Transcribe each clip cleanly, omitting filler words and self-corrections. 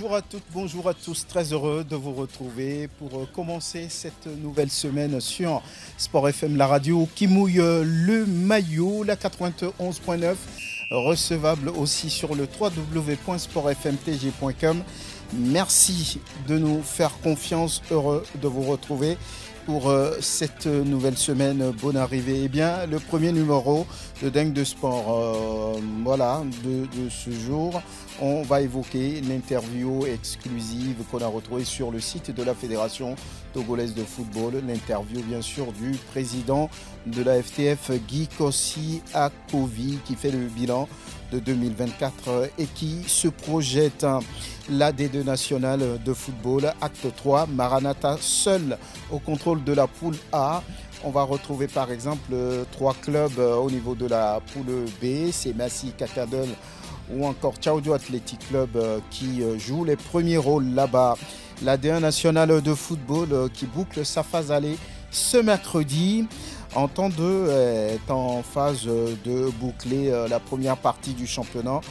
Bonjour à toutes, bonjour à tous, très heureux de vous retrouver pour commencer cette nouvelle semaine sur Sport FM, la radio qui mouille le maillot, la 91.9, recevable aussi sur le www.sportfmtg.com. Merci de nous faire confiance, heureux de vous retrouver pour cette nouvelle semaine. Bonne arrivée. Eh bien, le premier numéro de Dingue de Sport, de ce jour, on va évoquer l'interview exclusive qu'on a retrouvée sur le site de la Fédération togolaise de football. L'interview, bien sûr, du président de la FTF, Guy Kossi Akovi, qui fait le bilan de 2024 et qui se projette la D2 nationale de football, acte 3, Maranatha seul au contrôle de la poule A. On va retrouver par exemple 3 clubs au niveau de la poule B, c'est Massy Kakadol ou encore Tchaoudou Athletic Club qui joue les premiers rôles là-bas. La D1 nationale de football qui boucle sa phase aller ce mercredi. En temps 2 est en phase de boucler la première partie du championnat.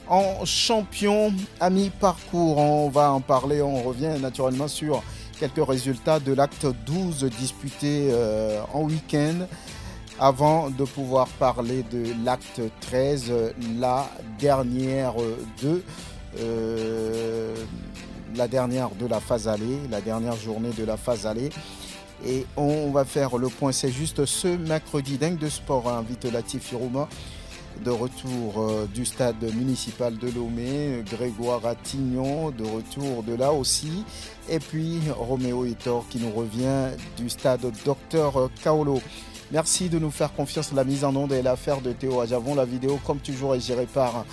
En champion à mi-parcours, on va en parler, on revient naturellement sur quelques résultats de l'acte 12 disputé en week-end avant de pouvoir parler de l'acte 13, la dernière de la phase aller, la dernière journée de la phase aller. Et on va faire le point, c'est juste ce mercredi. Dingue de Sport invite Latif Irouma de retour du stade municipal de Lomé, Grégoire Attignon de retour de là aussi, et puis Roméo Etor qui nous revient du stade Dr Kaolo. Merci de nous faire confiance. La mise en onde est l'affaire de Théo Ajavon. La vidéo, comme toujours, est gérée par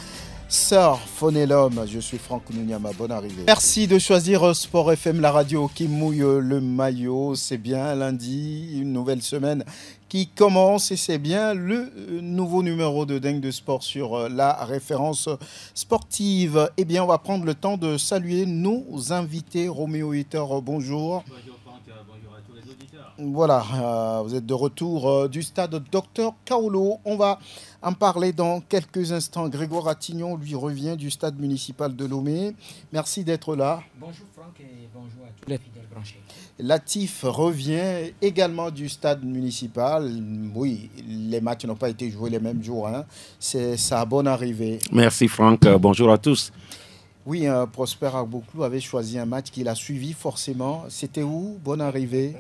Sœur Phonélum. Je suis Franck Nounyama, bonne arrivée. Merci de choisir Sport FM, la radio qui mouille le maillot. C'est bien lundi, une nouvelle semaine qui commence et c'est bien le nouveau numéro de Dingue de Sport sur la référence sportive. Eh bien, on va prendre le temps de saluer nos invités. Roméo Etor, bonjour. Bonjour Franck, bonjour à tous les auditeurs. Voilà, vous êtes de retour du stade Dr Kaolo. On va en parler dans quelques instants. Grégoire Attignon, lui, revient du stade municipal de Lomé. Merci d'être là. Bonjour Franck et bonjour à tous les fidèles branchés. Latif revient également du stade municipal. Oui, les matchs n'ont pas été joués les mêmes jours. C'est sa bonne arrivée. Merci Franck, bonjour à tous. Oui, Prosper Agbouklou avait choisi un match qu'il a suivi forcément. C'était où? Bonne arrivée.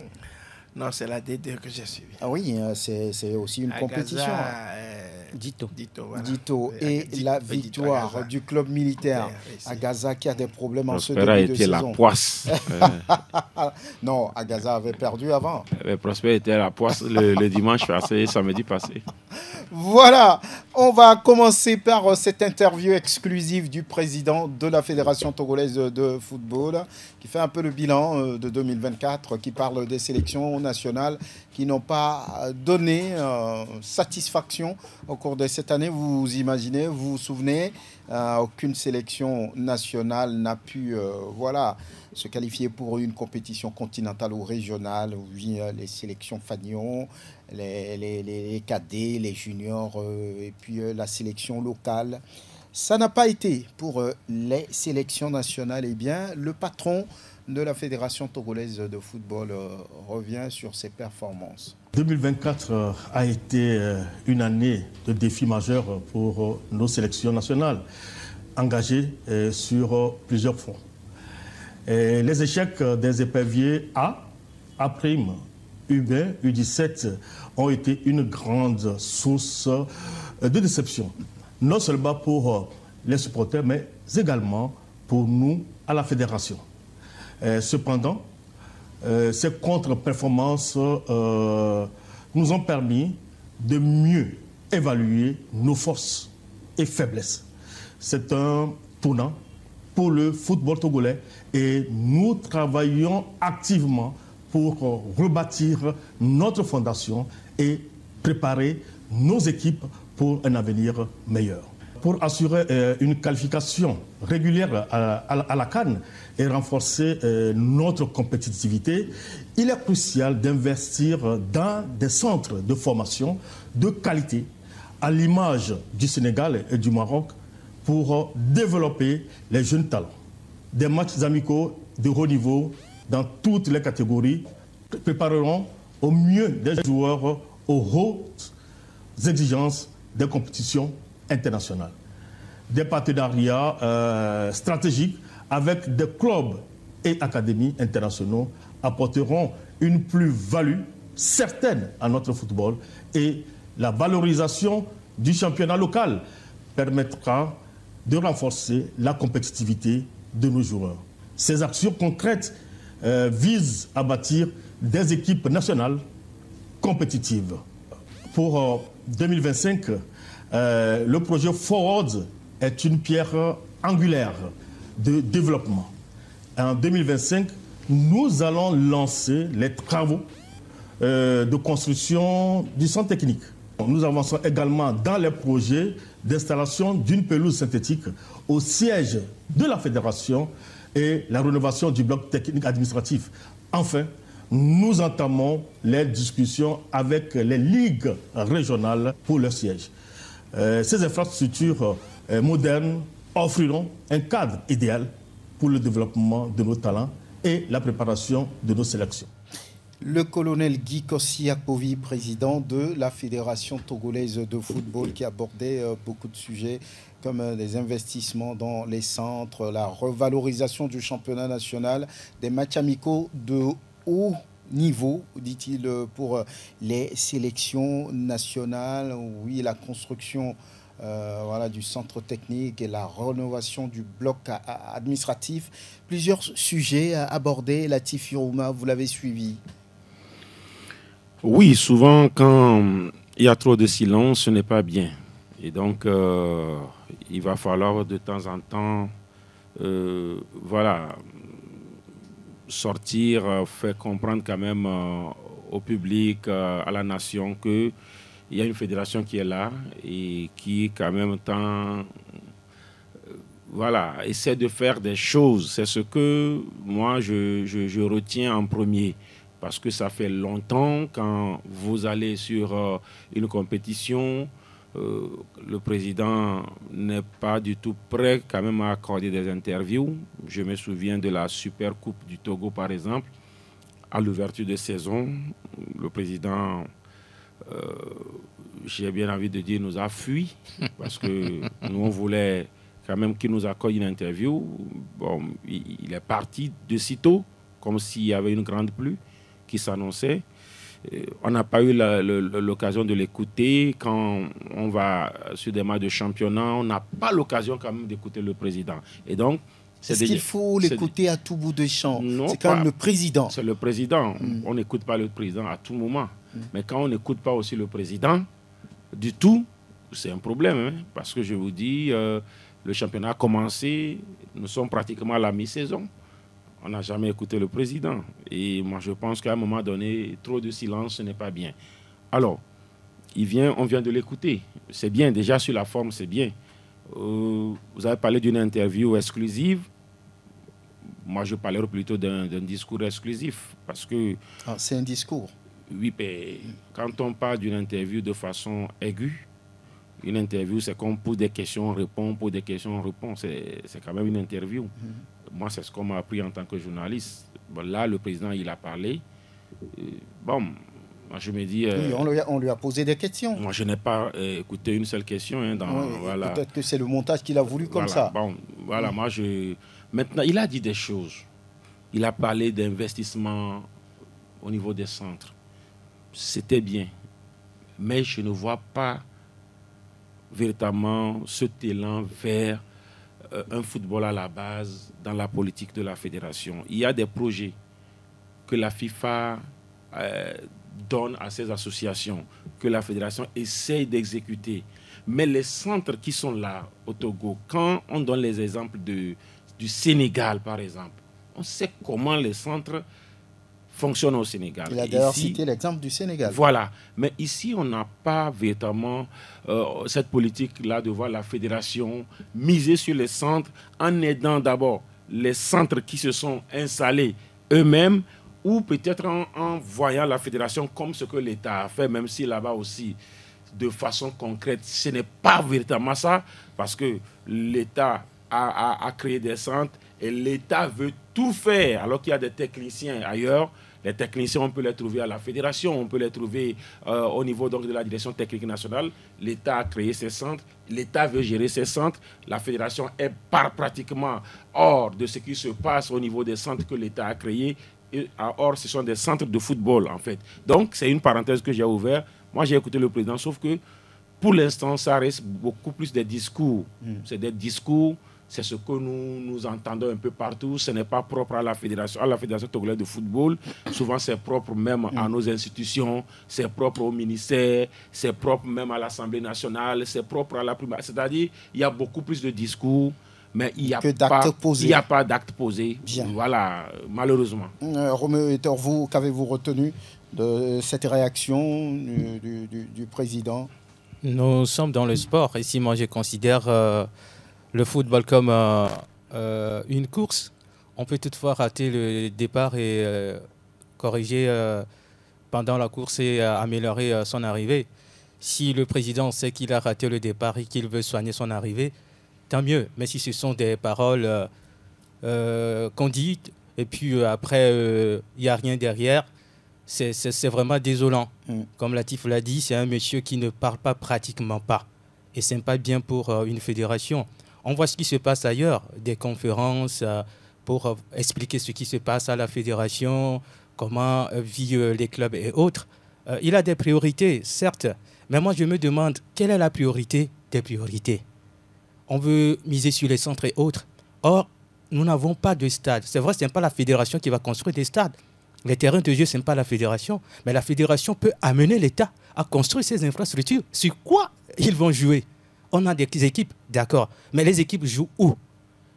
Non, c'est la D2 que j'ai suivi. Ah oui, c'est aussi une compétition. Dito. Voilà. Dito. Et la victoire du club militaire à Gaza qui a des problèmes en ce Prosper début de saison. était la poisse. Non, à Gaza avait perdu avant. Prosper était la poisse le dimanche passé, samedi passé. Voilà, on va commencer par cette interview exclusive du président de la Fédération togolaise de football qui fait un peu le bilan de 2024, qui parle des sélections nationales qui n'ont pas donné satisfaction au cours de cette année. Vous imaginez, vous vous souvenez, aucune sélection nationale n'a pu se qualifier pour une compétition continentale ou régionale. Oui, les sélections Fagnon, les cadets, les juniors et puis la sélection locale. Ça n'a pas été pour les sélections nationales. Eh bien, le patron de la Fédération togolaise de football revient sur ses performances. 2024 a été une année de défis majeurs pour nos sélections nationales, engagées sur plusieurs fronts. Et les échecs des éperviers A', U20, U17 ont été une grande source de déception, non seulement pour les supporters, mais également pour nous à la fédération. Cependant, ces contre-performances nous ont permis de mieux évaluer nos forces et faiblesses. C'est un tournant pour le football togolais et nous travaillons activement pour rebâtir notre fondation et préparer nos équipes pour un avenir meilleur. Pour assurer une qualification régulière à la CAN et renforcer notre compétitivité, il est crucial d'investir dans des centres de formation de qualité, à l'image du Sénégal et du Maroc, pour développer les jeunes talents. des matchs amicaux de haut niveau dans toutes les catégories, prépareront au mieux des joueurs aux hautes exigences des compétitions internationales. Des partenariats stratégiques avec des clubs et académies internationaux apporteront une plus-value certaine à notre football et la valorisation du championnat local permettra de renforcer la compétitivité de nos joueurs. Ces actions concrètes visent à bâtir des équipes nationales compétitives. Pour 2025, le projet Forward est une pierre angulaire de développement. En 2025, nous allons lancer les travaux de construction du centre technique. Nous avançons également dans les projets d'installation d'une pelouse synthétique au siège de la fédération et la rénovation du bloc technique administratif. Enfin, nous entamons les discussions avec les ligues régionales pour leur siège. Ces infrastructures modernes offriront un cadre idéal pour le développement de nos talents et la préparation de nos sélections. Le colonel Guy Koscielny, président de la Fédération togolaise de football, qui abordait beaucoup de sujets comme les investissements dans les centres, la revalorisation du championnat national, des matchs amicaux de haut niveau, dit-il, pour les sélections nationales, oui, la construction du centre technique et la rénovation du bloc administratif. Plusieurs sujets abordés. Latif Youma, vous l'avez suivi. Oui, souvent quand il y a trop de silence, ce n'est pas bien. Et donc, il va falloir de temps en temps sortir, faire comprendre quand même au public, à la nation, qu'il y a une fédération qui est là et qui, quand même, essaie de faire des choses. C'est ce que moi, je retiens en premier. Parce que ça fait longtemps, quand vous allez sur une compétition, le président n'est pas du tout prêt quand même à accorder des interviews. Je me souviens de la Super Coupe du Togo, par exemple. À l'ouverture de saison, le président, j'ai bien envie de dire, nous a fui. Parce que nous, on voulait quand même qu'il nous accorde une interview. Bon, il est parti de sitôt, comme s'il y avait une grande pluie qui s'annonçait. On n'a pas eu l'occasion de l'écouter. Quand on va sur des matchs de championnat, on n'a pas l'occasion quand même d'écouter le président. Et donc, est-ce qu'il faut l'écouter à tout bout de champ? C'est quand même le président. C'est le président. On n'écoute pas le président à tout moment. Mais quand on n'écoute pas aussi le président du tout, c'est un problème. Hein, parce que je vous dis, le championnat a commencé, nous sommes pratiquement à la mi-saison. On n'a jamais écouté le président. Et moi, je pense qu'à un moment donné, trop de silence, ce n'est pas bien. Alors, on vient de l'écouter. C'est bien, déjà sur la forme, c'est bien. Vous avez parlé d'une interview exclusive. Moi, je parlerai plutôt d'un discours exclusif. Parce que... Ah, c'est un discours. Oui, mais quand on parle d'une interview de façon aiguë, une interview, c'est qu'on pose des questions, on répond, pose des questions, on répond. C'est quand même une interview. Moi, c'est ce qu'on m'a appris en tant que journaliste. Bon, là, le président, il a parlé. Moi, je me dis... oui, on lui a posé des questions. Moi, je n'ai pas écouté une seule question. Hein, oui, peut-être que c'est le montage qu'il a voulu comme ça. Bon, moi, Maintenant, il a dit des choses. Il a parlé d'investissement au niveau des centres. C'était bien. Mais je ne vois pas véritablement cet élan vers un football à la base dans la politique de la fédération. Il y a des projets que la FIFA donne à ces associations, que la fédération essaye d'exécuter. Mais les centres qui sont là au Togo, quand on donne les exemples du Sénégal, par exemple, on sait comment les centres fonctionnent au Sénégal. Il a d'ailleurs cité l'exemple du Sénégal. Voilà. Mais ici, on n'a pas véritablement cette politique-là de voir la fédération miser sur les centres en aidant d'abord les centres qui se sont installés eux-mêmes ou peut-être en voyant la fédération comme ce que l'État a fait, même si là-bas aussi, de façon concrète, ce n'est pas véritablement ça, parce que l'État a créé des centres Et l'État veut tout faire, alors qu'il y a des techniciens ailleurs. Les techniciens, on peut les trouver à la fédération, on peut les trouver au niveau donc, de la direction technique nationale. L'État a créé ces centres, l'État veut gérer ces centres. La fédération est pratiquement hors de ce qui se passe au niveau des centres que l'État a créés. Or, ce sont des centres de football, en fait. Donc, c'est une parenthèse que j'ai ouverte. Moi, j'ai écouté le président, sauf que pour l'instant, ça reste beaucoup plus des discours. C'est des discours, c'est ce que nous entendons un peu partout. Ce n'est pas propre à la fédération togolaise de football. Souvent, c'est propre même à nos institutions, c'est propre au ministère, c'est propre même à l'Assemblée nationale, c'est propre à la primaire. C'est-à-dire, il y a beaucoup plus de discours, mais il n'y a pas d'actes posés. Bien. Voilà, malheureusement. Roméo Etor, vous, qu'avez-vous retenu de cette réaction du président? Nous sommes dans le sport. Ici, moi, je considère le football comme une course. On peut toutefois rater le départ et corriger pendant la course et améliorer son arrivée. Si le président sait qu'il a raté le départ et qu'il veut soigner son arrivée, tant mieux. Mais si ce sont des paroles qu'on dit et puis après, il n'y a rien derrière, c'est vraiment désolant. Comme Latif l'a dit, c'est un monsieur qui ne parle pas pratiquement pas. Et ce n'est pas bien pour une fédération. On voit ce qui se passe ailleurs, des conférences pour expliquer ce qui se passe à la fédération, comment vivent les clubs et autres. Il a des priorités, certes, mais moi je me demande quelle est la priorité des priorités. On veut miser sur les centres et autres. Or, nous n'avons pas de stade. C'est vrai, ce n'est pas la fédération qui va construire des stades. Les terrains de jeu, ce n'est pas la fédération. Mais la fédération peut amener l'État à construire ces infrastructures. Sur quoi ils vont jouer? On a des équipes, d'accord. Mais les équipes jouent où?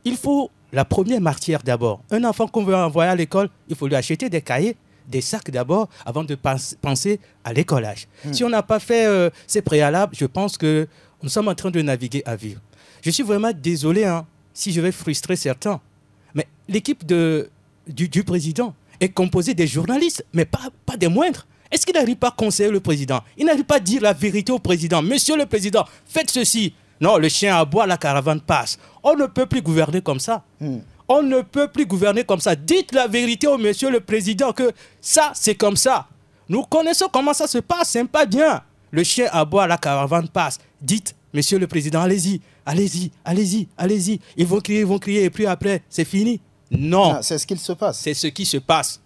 Il faut la première matière d'abord. Un enfant qu'on veut envoyer à l'école, il faut lui acheter des cahiers, des sacs d'abord, avant de penser à l'écolage. Si on n'a pas fait ces préalables, je pense que nous sommes en train de naviguer à vue. Je suis vraiment désolé si je vais frustrer certains. Mais l'équipe du président est composée des journalistes, mais pas des moindres. Est-ce qu'il n'arrive pas à conseiller le président? Il n'arrive pas à dire la vérité au président. Monsieur le président, faites ceci. Non, le chien aboie, la caravane passe. On ne peut plus gouverner comme ça. On ne peut plus gouverner comme ça. Dites la vérité au monsieur le président que ça, c'est comme ça. Nous connaissons comment ça se passe, c'est pas bien. Le chien aboie, la caravane passe. Dites, monsieur le président, allez-y, allez-y, allez-y, allez-y. Ils vont crier, et puis après, c'est fini. Non. C'est ce qu'il se passe. C'est ce qui se passe.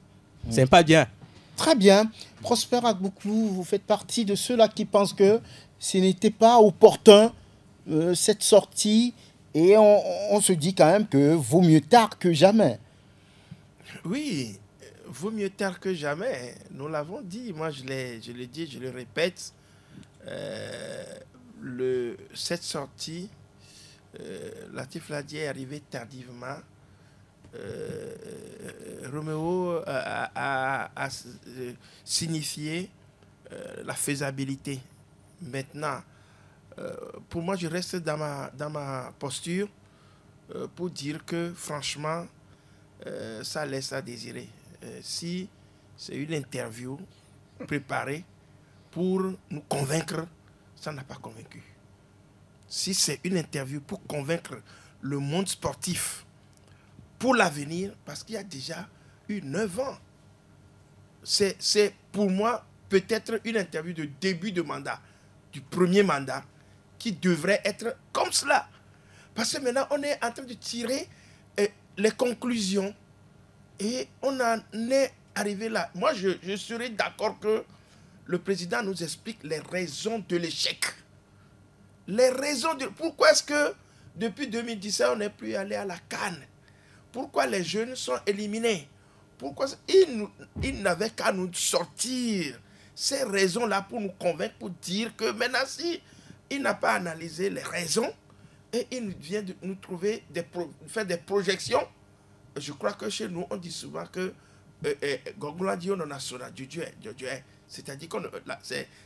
C'est pas bien. Très bien. Prosper Agbouklou, vous faites partie de ceux-là qui pensent que ce n'était pas opportun, cette sortie, et on se dit quand même que vaut mieux tard que jamais. Oui, vaut mieux tard que jamais. Nous l'avons dit, moi je le dis, je le répète. Cette sortie, Latif l'a dit, est arrivée tardivement. Roméo a signifié la faisabilité. Maintenant, pour moi, je reste dans ma posture pour dire que, franchement, ça laisse à désirer. Si c'est une interview préparée pour nous convaincre, ça n'a pas convaincu. Si c'est une interview pour convaincre le monde sportif pour l'avenir, parce qu'il y a déjà eu 9 ans. C'est pour moi peut-être une interview de début de mandat, du premier mandat, qui devrait être comme cela. Parce que maintenant, on est en train de tirer les conclusions et on en est arrivé là. Moi, je serais d'accord que le président nous explique les raisons de l'échec. Les raisons de... Pourquoi est-ce que depuis 2017, on n'est plus allé à la CAN? Pourquoi les jeunes sont éliminés? Pourquoi ils n'avaient qu'à nous sortir ces raisons-là pour nous convaincre, pour dire que maintenant, si il n'a pas analysé les raisons et il vient de nous trouver, faire des projections, je crois que chez nous, on dit souvent que Gogoula dit on a son Dieu. C'est-à-dire que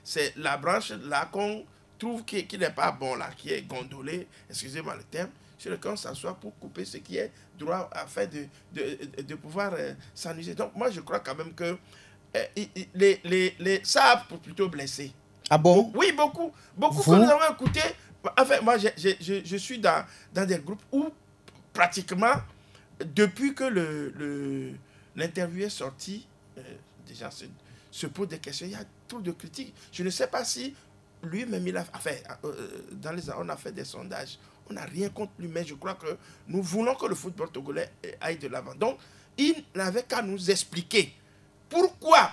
c'est la branche là qu'on trouve qui n'est pas bon, là, qui est gondolée, excusez-moi le terme, sur lequel on s'assoit pour couper ce qui est droit afin de pouvoir s'amuser. Donc moi je crois quand même que ça a plutôt blessé. Ah bon? Oui, beaucoup que nous avons écouté. Enfin, moi je suis dans des groupes où pratiquement depuis que l'interview est sorti, déjà se pose des questions. Il y a trop de critiques. Je ne sais pas si lui-même, on a fait des sondages. On n'a rien contre lui, mais je crois que nous voulons que le football togolais aille de l'avant. Donc, il n'avait qu'à nous expliquer pourquoi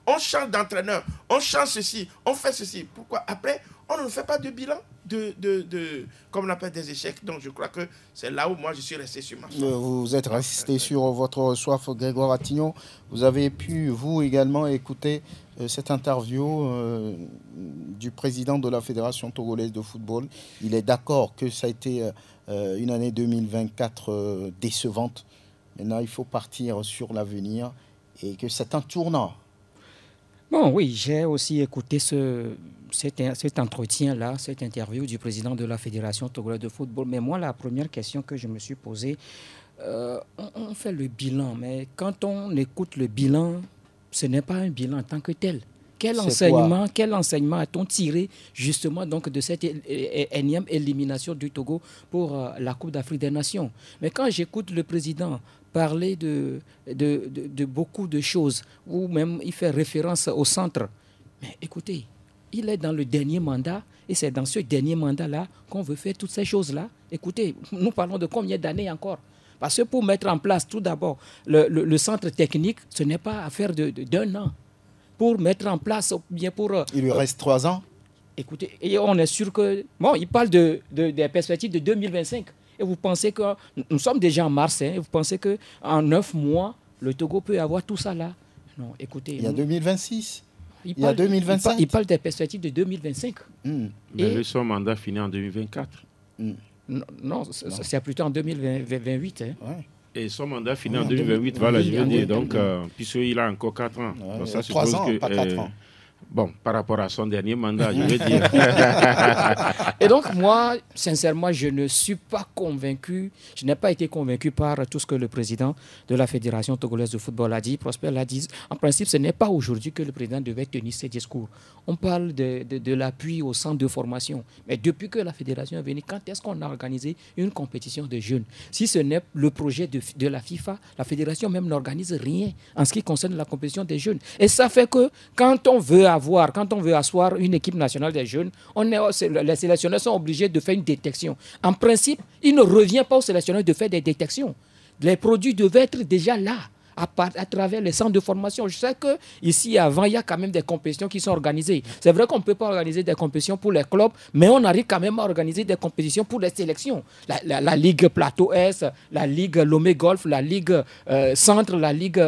on change d'entraîneur, on change ceci, on fait ceci. Pourquoi après, on ne fait pas de bilan comme on appelle des échecs. Donc, je crois que c'est là où moi, je suis resté sur ma foi. Vous êtes resté sur votre soif, Grégoire Attignon. Vous avez pu, vous également, écouter cette interview du président de la Fédération togolaise de football. Il est d'accord que ça a été une année 2024 décevante. Maintenant, il faut partir sur l'avenir et que c'est un tournant. Bon, oui, j'ai aussi écouté cet entretien-là, cette interview du président de la Fédération togolaise de football. Mais moi, la première question que je me suis posée, on fait le bilan, mais quand on écoute le bilan, ce n'est pas un bilan en tant que tel. Quel enseignement a-t-on tiré justement donc de cette énième élimination du Togo pour la Coupe d'Afrique des Nations? Mais quand j'écoute le président parler de beaucoup de choses, ou même il fait référence au centre, mais écoutez, il est dans le dernier mandat, et c'est dans ce dernier mandat-là qu'on veut faire toutes ces choses-là. Écoutez, nous parlons de combien d'années encore? Parce que pour mettre en place, tout d'abord, le centre technique, ce n'est pas affaire d'un an. Pour mettre en place, bien pour... Il lui reste 3 ans. Écoutez, et on est sûr que... Bon, il parle des perspectives de 2025. Et vous pensez que... Nous sommes déjà en mars, hein, et vous pensez qu'en 9 mois, le Togo peut avoir tout ça là? Non, écoutez... Il y a 2026. Il y a 2025. Il parle des perspectives de 2025. Mais son mandat finit en 2024. Non, c'est plutôt en 2028. Hein. Ouais. Et son mandat finit en 2028, voilà, je veux dire. Donc, puisqu'il a encore 4 ans. Ouais, donc, ça 3 ans, que, pas 4 ans. Bon, par rapport à son dernier mandat, je veux dire. Et donc, moi, sincèrement, je ne suis pas convaincu, je n'ai pas été convaincu par tout ce que le président de la Fédération togolaise de football a dit. Prosper l'a dit. En principe, ce n'est pas aujourd'hui que le président devait tenir ses discours. On parle de l'appui au centre de formation. Mais depuis que la Fédération est venue, quand est-ce qu'on a organisé une compétition de jeunes? Si ce n'est le projet de la FIFA, la Fédération même n'organise rien en ce qui concerne la compétition des jeunes. Et ça fait que quand on veut asseoir une équipe nationale des jeunes, les sélectionneurs sont obligés de faire une détection. En principe, il ne revient pas aux sélectionneurs de faire des détections. Les produits devaient être déjà là, à travers les centres de formation. Je sais qu'ici, avant, il y a quand même des compétitions qui sont organisées. C'est vrai qu'on ne peut pas organiser des compétitions pour les clubs, mais on arrive quand même à organiser des compétitions pour les sélections. La Ligue Plateau S, la Ligue Lomé Golf, la Ligue Centre, la Ligue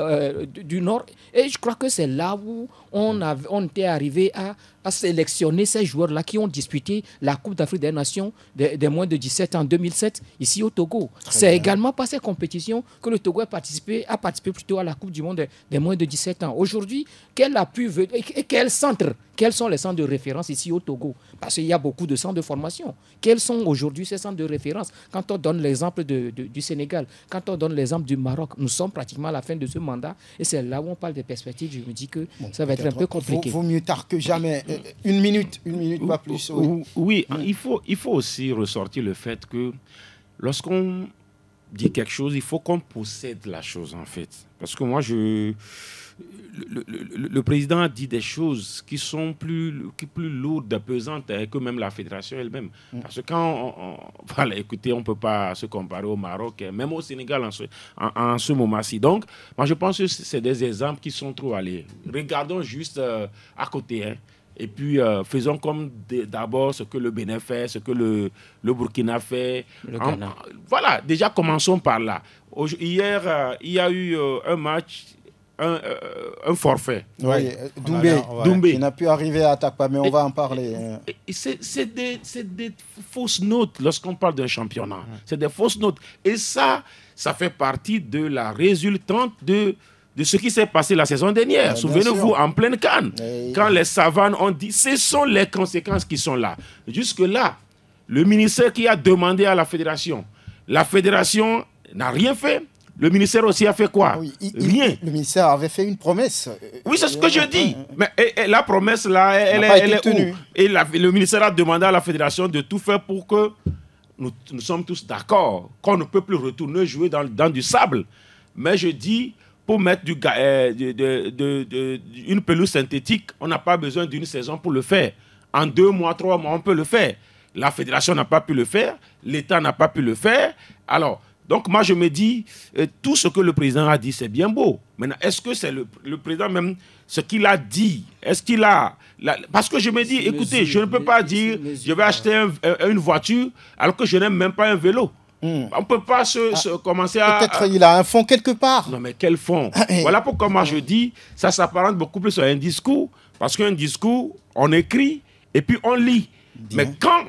du Nord. Et je crois que c'est là où on était arrivé à sélectionner ces joueurs-là qui ont disputé la Coupe d'Afrique des Nations des moins de 17 ans en 2007, ici au Togo. C'est également par ces compétitions que le Togo a participé plutôt à la Coupe du Monde des moins de 17 ans. Aujourd'hui, quel appui et quel centre? Quels sont les centres de référence ici au Togo? Parce qu'il y a beaucoup de centres de formation. Quels sont aujourd'hui ces centres de référence? Quand on donne l'exemple du Sénégal, quand on donne l'exemple du Maroc, nous sommes pratiquement à la fin de ce mandat et c'est là où on parle des perspectives. Je me dis que ça va être un peu compliqué. Vaut mieux tard que jamais. Une minute, pas plus. Oui, il faut aussi ressortir le fait que lorsqu'on dit quelque chose, il faut qu'on possède la chose en fait. Parce que moi, le président a dit des choses qui sont plus lourdes, pesantes que même la fédération elle-même. Parce que quand voilà, écoutez, on ne peut pas se comparer au Maroc, même au Sénégal en ce moment-ci. Donc, moi, je pense que c'est des exemples qui sont trop allés. Regardons juste à côté, hein. Et puis, faisons comme d'abord ce que le Bénin fait, ce que le Burkina fait. Le Ghana. Voilà, déjà commençons par là. Hier, il y a eu un match, un forfait. Oui, Doumbé. Il n'a pu arriver à Atakpa, mais on va en parler. C'est des fausses notes lorsqu'on parle d'un championnat. C'est des fausses notes. Et ça fait partie de la résultante de ce qui s'est passé la saison dernière. Souvenez-vous, en pleine CAN, quand les savanes ont dit, ce sont les conséquences qui sont là. Jusque-là, le ministère qui a demandé à la fédération n'a rien fait. Le ministère aussi a fait quoi? Rien. Le ministère avait fait une promesse. Oui, c'est ce que je dis. Mais la promesse, là, elle est où? Et le ministère a demandé à la fédération de tout faire pour que nous sommes tous d'accord qu'on ne peut plus retourner jouer dans du sable. Mais je dis, pour mettre une pelouse synthétique, on n'a pas besoin d'une saison pour le faire. En 2 mois, 3 mois, on peut le faire. La fédération n'a pas pu le faire, l'État n'a pas pu le faire. Alors, donc moi je me dis, tout ce que le président a dit, c'est bien beau. Maintenant, est-ce que c'est le président même, ce qu'il a dit, est-ce qu'il a... Parce que je me dis, écoutez, je ne peux pas dire, je vais acheter une voiture alors que je n'aime même pas un vélo. On ne peut pas commencer à... Peut-être il a un fonds quelque part. Non, mais quel fonds? Voilà pourquoi moi je dis, ça s'apparente beaucoup plus à un discours. Parce qu'un discours, on écrit et puis on lit. Mais quand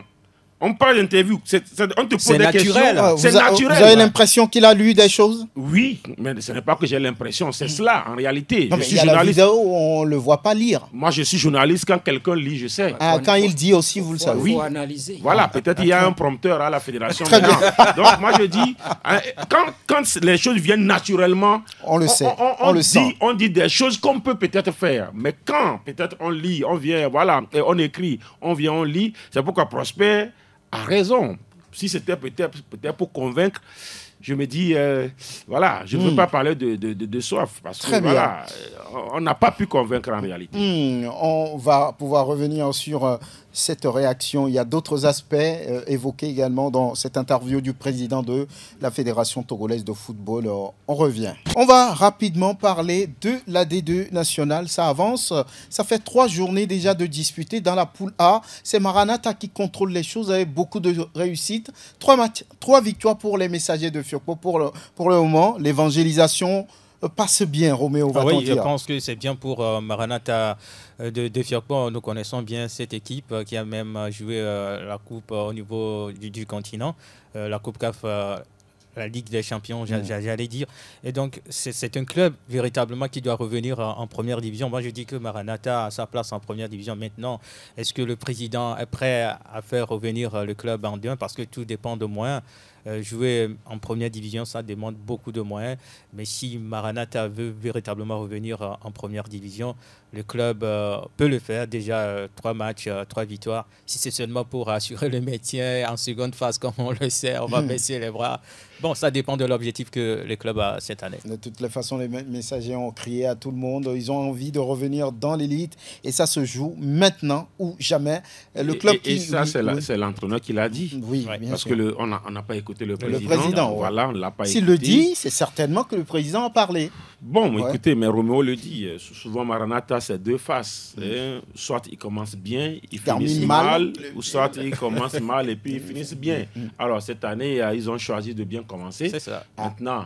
on parle d'interview, on te pose des questions. C'est naturel. Vous avez l'impression qu'il a lu des choses? Oui, mais ce n'est pas que j'ai l'impression, c'est cela en réalité. Non, mais il y a la vidéo où on ne le voit pas lire. Moi, je suis journaliste, quand quelqu'un lit, je sais. Quand il dit aussi, vous le savez. Il faut analyser. Voilà, peut-être il y a un prompteur à la fédération. Très bien. Donc moi je dis, quand les choses viennent naturellement, on le sait, on le sent. On dit des choses qu'on peut peut-être faire. Mais quand peut-être on lit, on vient, voilà, et on écrit, on vient, on lit, c'est pourquoi Prosper a raison. Si c'était peut-être pour convaincre, je me dis, voilà, je ne veux pas parler de soif, parce que voilà, on n'a pas pu convaincre en réalité. On va pouvoir revenir sur cette réaction. Il y a d'autres aspects évoqués également dans cette interview du président de la Fédération togolaise de football. On revient. On va rapidement parler de la D2 nationale. Ça avance. Ça fait 3 journées déjà de disputer dans la poule A. C'est Maranatha qui contrôle les choses avec beaucoup de réussite. 3 matchs, 3 victoires pour les messagers de Firpo pour le moment. L'évangélisation passe bien, Roméo, va-t-on dire. Je pense que c'est bien pour Maranatha de Firpo. Nous connaissons bien cette équipe qui a même joué la Coupe au niveau du continent, la Coupe CAF, la Ligue des Champions, j'allais dire. Et donc, c'est un club véritablement qui doit revenir en première division. Moi, je dis que Maranatha a sa place en première division. Maintenant, est-ce que le président est prêt à faire revenir le club en D1? Parce que tout dépend de moi. Jouer en première division, ça demande beaucoup de moyens. Mais si Maranatha veut véritablement revenir en première division, le club peut le faire. Déjà, 3 matchs, 3 victoires. Si c'est seulement pour assurer le maintien en seconde phase, comme on le sait, on va baisser les bras. Bon, ça dépend de l'objectif que le club a cette année. De toutes les façons, les messagers ont crié à tout le monde. Ils ont envie de revenir dans l'élite. Et ça se joue maintenant ou jamais. Le club c'est l'entraîneur qui l'a dit. Oui, bien parce sûr. qu'on n'a pas écouté le président. Voilà, on l'a pas écouté. S'il le dit, c'est certainement que le président a parlé. Bon, écoutez, mais Roméo le dit. Souvent, Maranatha, c'est 2 faces. Soit il commence bien, il finit mal, ou soit il commence mal et puis il finit bien. Alors, cette année, ils ont choisi de bien commencer. C'est ça. Maintenant,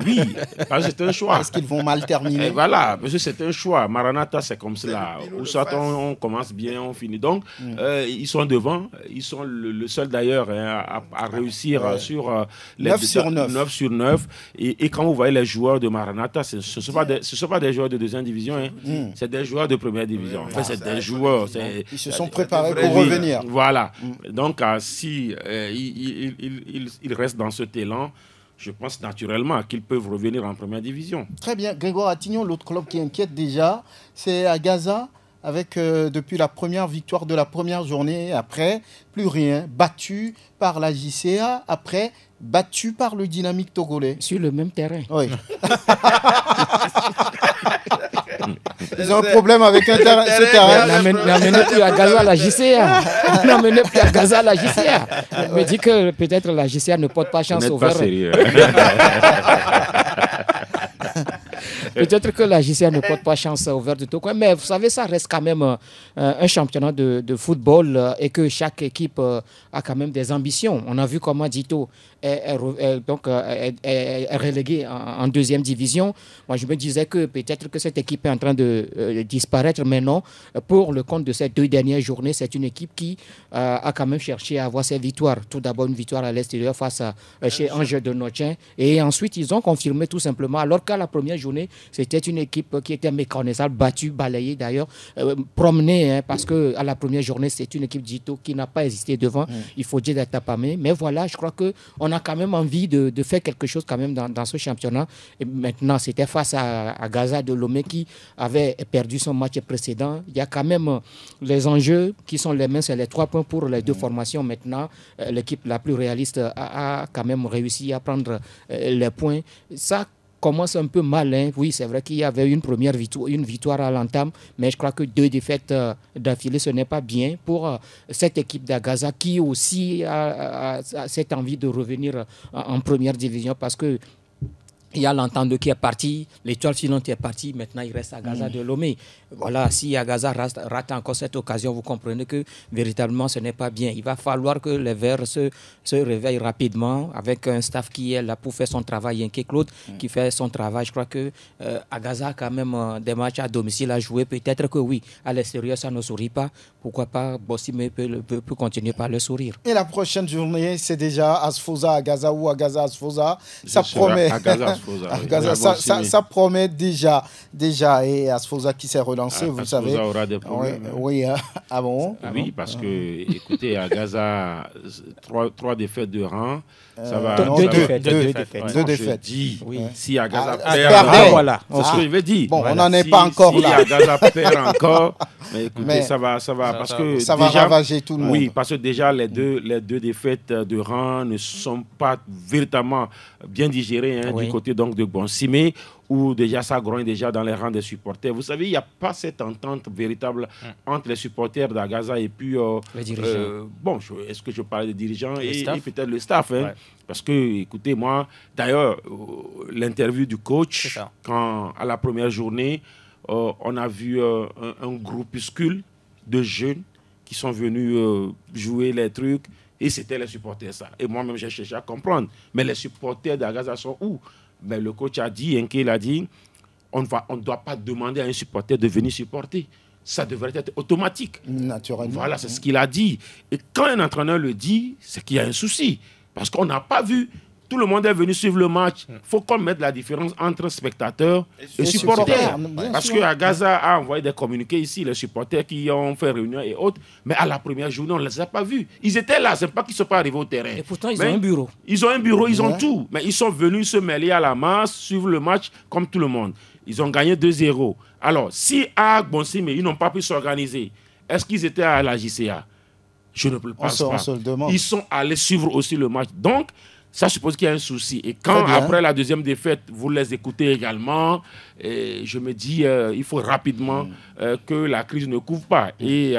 oui, parce que c'est un choix. Est-ce qu'ils vont mal terminer? Et voilà, parce que c'est un choix. Maranatha, c'est comme cela. Ou soit on commence bien, on finit. Donc, ils sont devant. Ils sont le seul d'ailleurs à réussir sur les 9 sur 9. 9 sur 9. Et quand vous voyez les joueurs de Maranatha, ce ne sont pas des joueurs de deuxième division. C'est des joueurs de première division. En fait, c'est des joueurs. Ils se sont préparés pour revenir. Voilà. Donc, si ils restent dans cet élan, je pense naturellement qu'ils peuvent revenir en première division. Très bien. Grégoire Attignon, l'autre club qui inquiète déjà, c'est à Gaza, avec depuis la première victoire de la première journée, après, plus rien. Battu par la JCA, après, battu par le Dynamique togolais. Sur le même terrain. Oui. Ils ont un problème avec ce terrain. N'amenez plus à Gaza la JCA. N'amenez plus à Gaza la JCA. Je me dis que peut-être la JCA ne porte pas chance au vert. Peut-être que la JCA ne porte pas chance au vert de Togo. Mais vous savez, ça reste quand même un championnat de football et que chaque équipe a quand même des ambitions. On a vu comment Dito est relégué en deuxième division. Moi, je me disais que peut-être que cette équipe est en train de disparaître, mais non. Pour le compte de ces 2 dernières journées, c'est une équipe qui a quand même cherché à avoir ses victoires. Tout d'abord, une victoire à l'extérieur face à chez Angers de Notien. Et ensuite, ils ont confirmé tout simplement, alors qu'à la première journée, journée, c'était une équipe qui était méconnaissable, battue, balayée d'ailleurs, promenée, hein, parce qu'à la première journée, c'est une équipe d'Ito qui n'a pas hésité devant, il faut dire d'être tapamé. Mais voilà, je crois qu'on a quand même envie de faire quelque chose quand même dans ce championnat. Et maintenant, c'était face à Gaza de Lomé qui avait perdu son match précédent. Il y a quand même les enjeux qui sont les mêmes, c'est les 3 points pour les deux formations. Maintenant, l'équipe la plus réaliste a quand même réussi à prendre les points. Ça commence un peu mal, hein. Oui, c'est vrai qu'il y avait une première victoire à l'entame, mais je crois que 2 défaites d'affilée, ce n'est pas bien pour cette équipe d'Agaza qui aussi a cette envie de revenir en première division parce que il y a l'Entente qui est parti, l'Étoile filante est partie, maintenant il reste à Gaza de Lomé. Voilà, si Agaza rate encore cette occasion, vous comprenez que véritablement ce n'est pas bien. Il va falloir que les Verts se réveillent rapidement avec un staff qui est là pour faire son travail. Yankee Claude qui fait son travail. Je crois que Agaza a quand même des matchs à domicile à jouer. Peut-être que oui, à l'extérieur ça ne sourit pas. Pourquoi pas Bossimé peut continuer par le sourire. Et la prochaine journée, c'est déjà Asfosa à Gaza ou à Gaza Asfosa. Ça promet. Ça promet déjà. Et Asfosa qui s'est relancé, vous savez. Asfosa aura des problèmes. Oui, ah bon? Oui, parce que, écoutez, à Gaza, 3 défaites de rang. Ça va. Deux défaites. Je dis, si à Gaza perd encore, voilà. c'est ce que je veux dire. Bon, on n'en est pas encore là. Si à Gaza perd encore, mais écoutez, ça va, parce que ça déjà, va ravager tout le monde. Oui, parce que déjà les deux défaites de rang ne sont pas véritablement bien digérées du côté donc de Bonsimé, où déjà ça grogne déjà dans les rangs des supporters. Vous savez, il n'y a pas cette entente véritable entre les supporters d'Agaza et puis les dirigeants. Est-ce que je parle des dirigeants et peut-être le staff, hein? Parce que, écoutez, moi, d'ailleurs, l'interview du coach, quand à la première journée, on a vu un groupuscule de jeunes qui sont venus jouer les trucs, et c'était les supporters, ça. Et moi-même, j'ai cherché à comprendre. Mais les supporters d'Agaza sont où? Mais le coach a dit, il a dit, on ne doit pas demander à un supporter de venir supporter. Ça devrait être automatique. Naturellement. Voilà, c'est ce qu'il a dit. Et quand un entraîneur le dit, c'est qu'il y a un souci. Parce qu'on n'a pas vu. Tout le monde est venu suivre le match. Il faut qu'on mette la différence entre spectateurs et supporters. Parce qu'à Gaza a envoyé des communiqués ici, les supporters qui ont fait réunion et autres. Mais à la première journée, on ne les a pas vus. Ils étaient là, ce n'est pas qu'ils ne sont pas arrivés au terrain. Et pourtant, ils ont un bureau. Ils ont un bureau, ils ont tout. Mais ils sont venus se mêler à la masse, suivre le match comme tout le monde. Ils ont gagné 2-0. Alors, si à Bonsimé, ils n'ont pas pu s'organiser, est-ce qu'ils étaient à la JCA? Je ne peux pas. On se le demande. Ils sont allés suivre aussi le match. Donc, ça suppose qu'il y a un souci. Et quand, après la deuxième défaite, vous les écoutez également, je me dis, il faut rapidement que la crise ne couvre pas. Et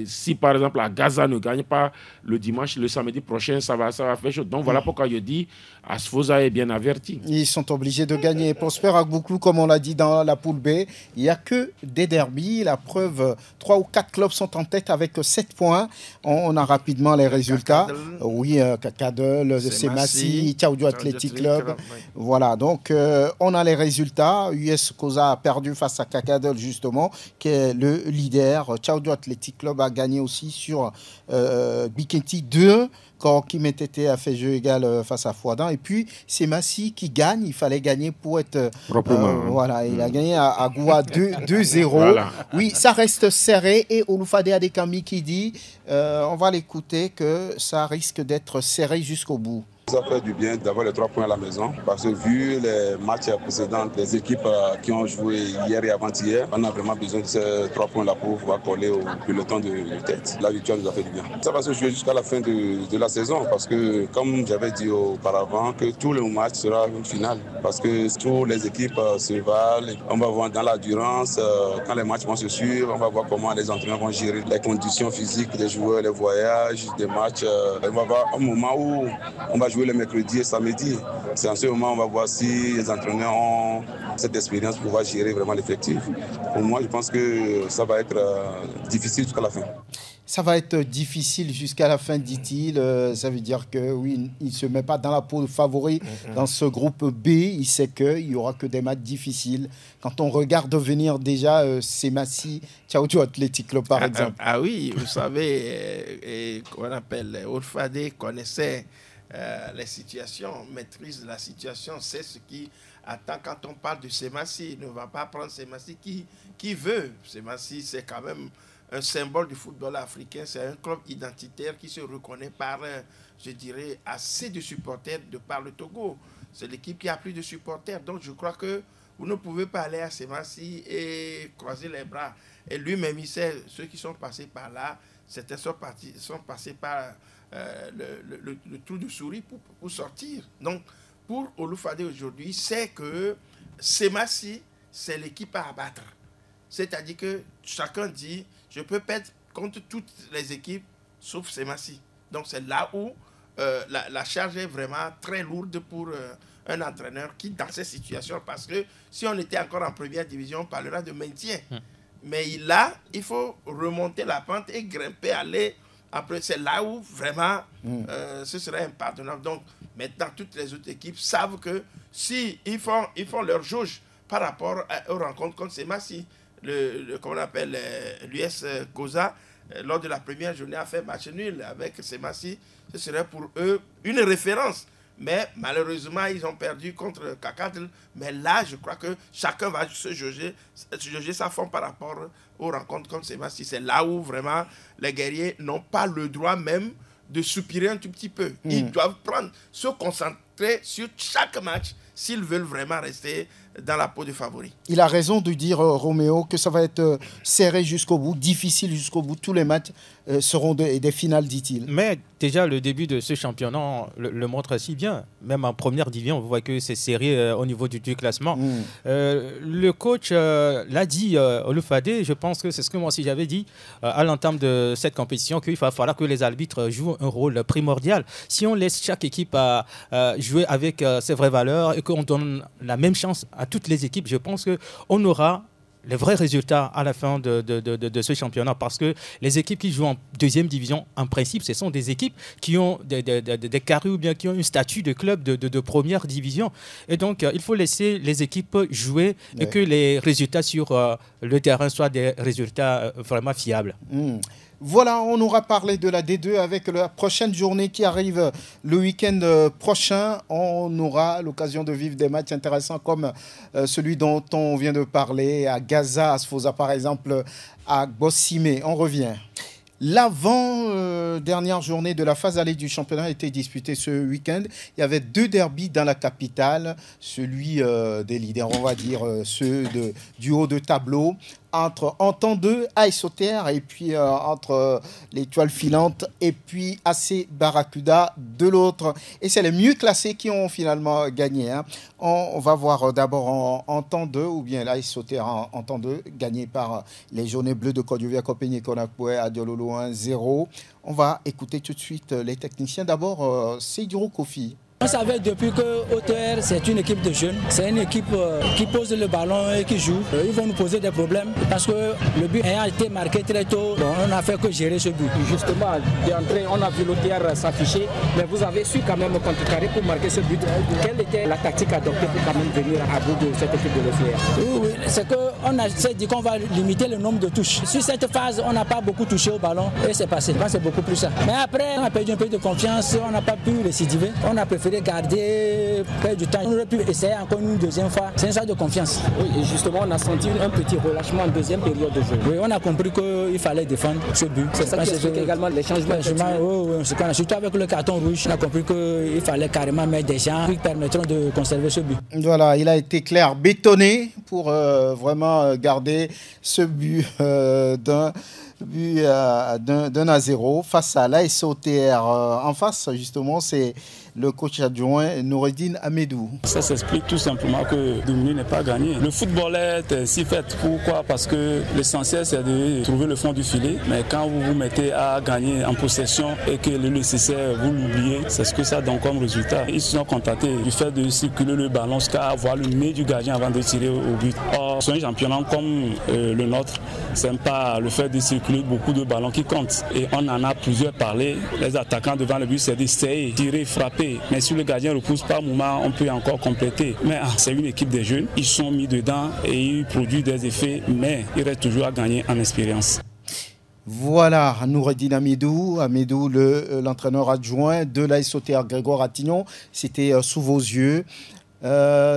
si, par exemple, la Gaza ne gagne pas le dimanche, le samedi prochain, ça va faire chaud. Donc, voilà pourquoi je dis, Asfosa est bien averti. Ils sont obligés de gagner. Prosper Agbouklou, comme on l'a dit dans la poule B, il n'y a que des derbies. La preuve, 3 ou 4 clubs sont en tête avec 7 points. On a rapidement les résultats. Oui, Kakadel, Semassi, Tchaoudou Athletic Club. Voilà, donc on a les résultats. US Koza a perdu face à Kakadel, justement, qui est le leader. Tchaoudou Athletic Club a gagné aussi sur Bikenti 2. Quand Kim Métété a fait jeu égal face à Fouadan. Et puis, c'est Massi qui gagne. Il fallait gagner pour être... voilà, il a gagné à Goua 2-0. Voilà. Oui, ça reste serré. Et Oloufade Adekami qui dit, on va l'écouter, que ça risque d'être serré jusqu'au bout. Ça fait du bien d'avoir les 3 points à la maison parce que vu les matchs précédents des équipes qui ont joué hier et avant-hier, on a vraiment besoin de ces 3 points-là pour pouvoir coller au peloton de tête. La victoire nous a fait du bien. Ça va se jouer jusqu'à la fin de la saison parce que, comme j'avais dit auparavant, que tout le match sera une finale parce que toutes les équipes se valent. On va voir dans la durance, quand les matchs vont se suivre, on va voir comment les entraîneurs vont gérer les conditions physiques des joueurs, les voyages, des matchs. On va voir un moment où on va jouer le mercredi et samedi. C'est en ce moment on va voir si les entraîneurs ont cette expérience pour pouvoir gérer vraiment l'effectif. Pour moi, je pense que ça va être difficile jusqu'à la fin. Ça va être difficile jusqu'à la fin, dit-il. Ça veut dire que oui, il ne se met pas dans la peau de favori dans ce groupe B. Il sait qu'il n'y aura que des matchs difficiles. Quand on regarde venir déjà Semassi, Tchaoudou Athletic Club, par exemple. Oui, vous savez, qu'on appelle Olfadé connaissait les situations, maîtrise la situation. C'est ce qui attend quand on parle de Semassi. Il ne va pas prendre Semassi qui veut. Semassi, c'est quand même un symbole du football africain. C'est un club identitaire qui se reconnaît par, je dirais, assez de supporters de par le Togo. C'est l'équipe qui a plus de supporters. Donc je crois que vous ne pouvez pas aller à Semassi et croiser les bras. Et lui-même, il sait, ceux qui sont passés par là, certains sont passés par le trou de souris pour sortir. Donc, pour Olufade aujourd'hui, c'est que Semassi, c'est l'équipe à abattre. C'est-à-dire que chacun dit, je peux perdre contre toutes les équipes, sauf Semassi. Donc, c'est là où la charge est vraiment très lourde pour un entraîneur qui, dans ces situations, parce que si on était encore en première division, on parlera de maintien. Mais là, il faut remonter la pente et grimper, aller. Après, c'est là où vraiment ce serait impardonnable. Donc, maintenant, toutes les autres équipes savent que si ils font leur jauge par rapport aux rencontres contre Semassi, comment on appelle l'US Goza, lors de la première journée, a fait match nul avec Semassi, ce serait pour eux une référence. Mais malheureusement, ils ont perdu contre Kakadl. Mais là, je crois que chacun va se jauger sa forme par rapport aux rencontres comme Semassi. C'est là où vraiment les guerriers n'ont pas le droit même de soupirer un tout petit peu. Ils doivent se concentrer sur chaque match s'ils veulent vraiment rester dans la peau des favoris. Il a raison de dire, Roméo, que ça va être serré jusqu'au bout, difficile jusqu'au bout. Tous les matchs seront des finales, dit-il. Mais déjà, le début de ce championnat le montre si bien. Même en première division, on voit que c'est serré au niveau du classement. Le coach l'a dit, Olufade, je pense que c'est ce que moi aussi j'avais dit à l'entame de cette compétition, qu'il va falloir que les arbitres jouent un rôle primordial. Si on laisse chaque équipe jouer avec ses vraies valeurs et qu'on donne la même chance à toutes les équipes, je pense qu'on aura les vrais résultats à la fin de ce championnat, parce que les équipes qui jouent en deuxième division, en principe, ce sont des équipes qui ont des carrés ou bien qui ont un statut de club de première division. Et donc, il faut laisser les équipes jouer et que les résultats sur le terrain soient des résultats vraiment fiables. Voilà, on aura parlé de la D2 avec la prochaine journée qui arrive le week-end prochain. On aura l'occasion de vivre des matchs intéressants comme celui dont on vient de parler à Gaza, à Sfosa par exemple, à Bossimé. On revient. L'avant-dernière journée de la phase allée du championnat a été disputée ce week-end. Il y avait 2 derbys dans la capitale, celui des leaders, on va dire, ceux du haut de tableau, entre Antan 2, AS Auxerre, et puis entre l'Étoile Filante et puis AC Barracuda de l'autre. Et c'est les mieux classés qui ont finalement gagné. On va voir d'abord en Antan 2, ou bien l'AS Auxerre en Antan 2, gagné par les Jaunets Bleus de Côte d'Ivoire, Kopény Konakoué, à Diololo 1-0. On va écouter tout de suite les techniciens. D'abord, Seydiro Kofi. On savait depuis que OTR, c'est une équipe de jeunes, c'est une équipe qui pose le ballon et qui joue. Ils vont nous poser des problèmes parce que le but ayant été marqué très tôt, on n'a fait que gérer ce but. Justement, d'entrée, on a vu l'OTR s'afficher, mais vous avez su quand même contrecarrer pour marquer ce but. Quelle était la tactique adoptée pour quand même venir à bout de cette équipe de l'OTR? Oui, c'est qu'on s'est dit qu'on va limiter le nombre de touches. Sur cette phase, on n'a pas beaucoup touché au ballon et c'est passé. C'est beaucoup plus ça. Mais après, on a perdu un peu de confiance, on n'a pas pu récidiver. On a préféré garder, perdre du temps. On aurait pu essayer encore une deuxième fois. C'est une sorte de confiance. Oui, et justement, on a senti un petit relâchement en deuxième période de jeu. Oui, on a compris qu'il fallait défendre ce but. C'est ça qui explique également les changements. Oui, surtout avec le carton rouge, on a compris qu'il fallait carrément mettre des gens qui permettront de conserver ce but. Voilà, il a été clair, bétonné pour vraiment garder ce but d'un 1-0 face à l'AS Auxerre. En face, justement, c'est le coach adjoint Noureddine Amedou. Ça s'explique tout simplement que dominer n'est pas gagné. Le football est si fait. Pourquoi? Parce que l'essentiel c'est de trouver le fond du filet. Mais quand vous vous mettez à gagner en possession et que le nécessaire vous l'oubliez, c'est ce que ça donne comme résultat. Ils se sont contentés du fait de circuler le ballon jusqu'à avoir le nez du gardien avant de tirer au but. Or, sur un championnat comme le nôtre, c'est pas le fait de circuler beaucoup de ballons qui compte. Et on en a plusieurs parlé. Les attaquants devant le but, c'est d'essayer, tirer, frapper. Mais si le gardien repousse par moment, on peut encore compléter. Mais c'est une équipe des jeunes, ils sont mis dedans et ils produisent des effets, mais il reste toujours à gagner en expérience. Voilà, Noureddine Amidou, l'entraîneur adjoint de l'AS Auxerre Grégoire Attignon, c'était sous vos yeux.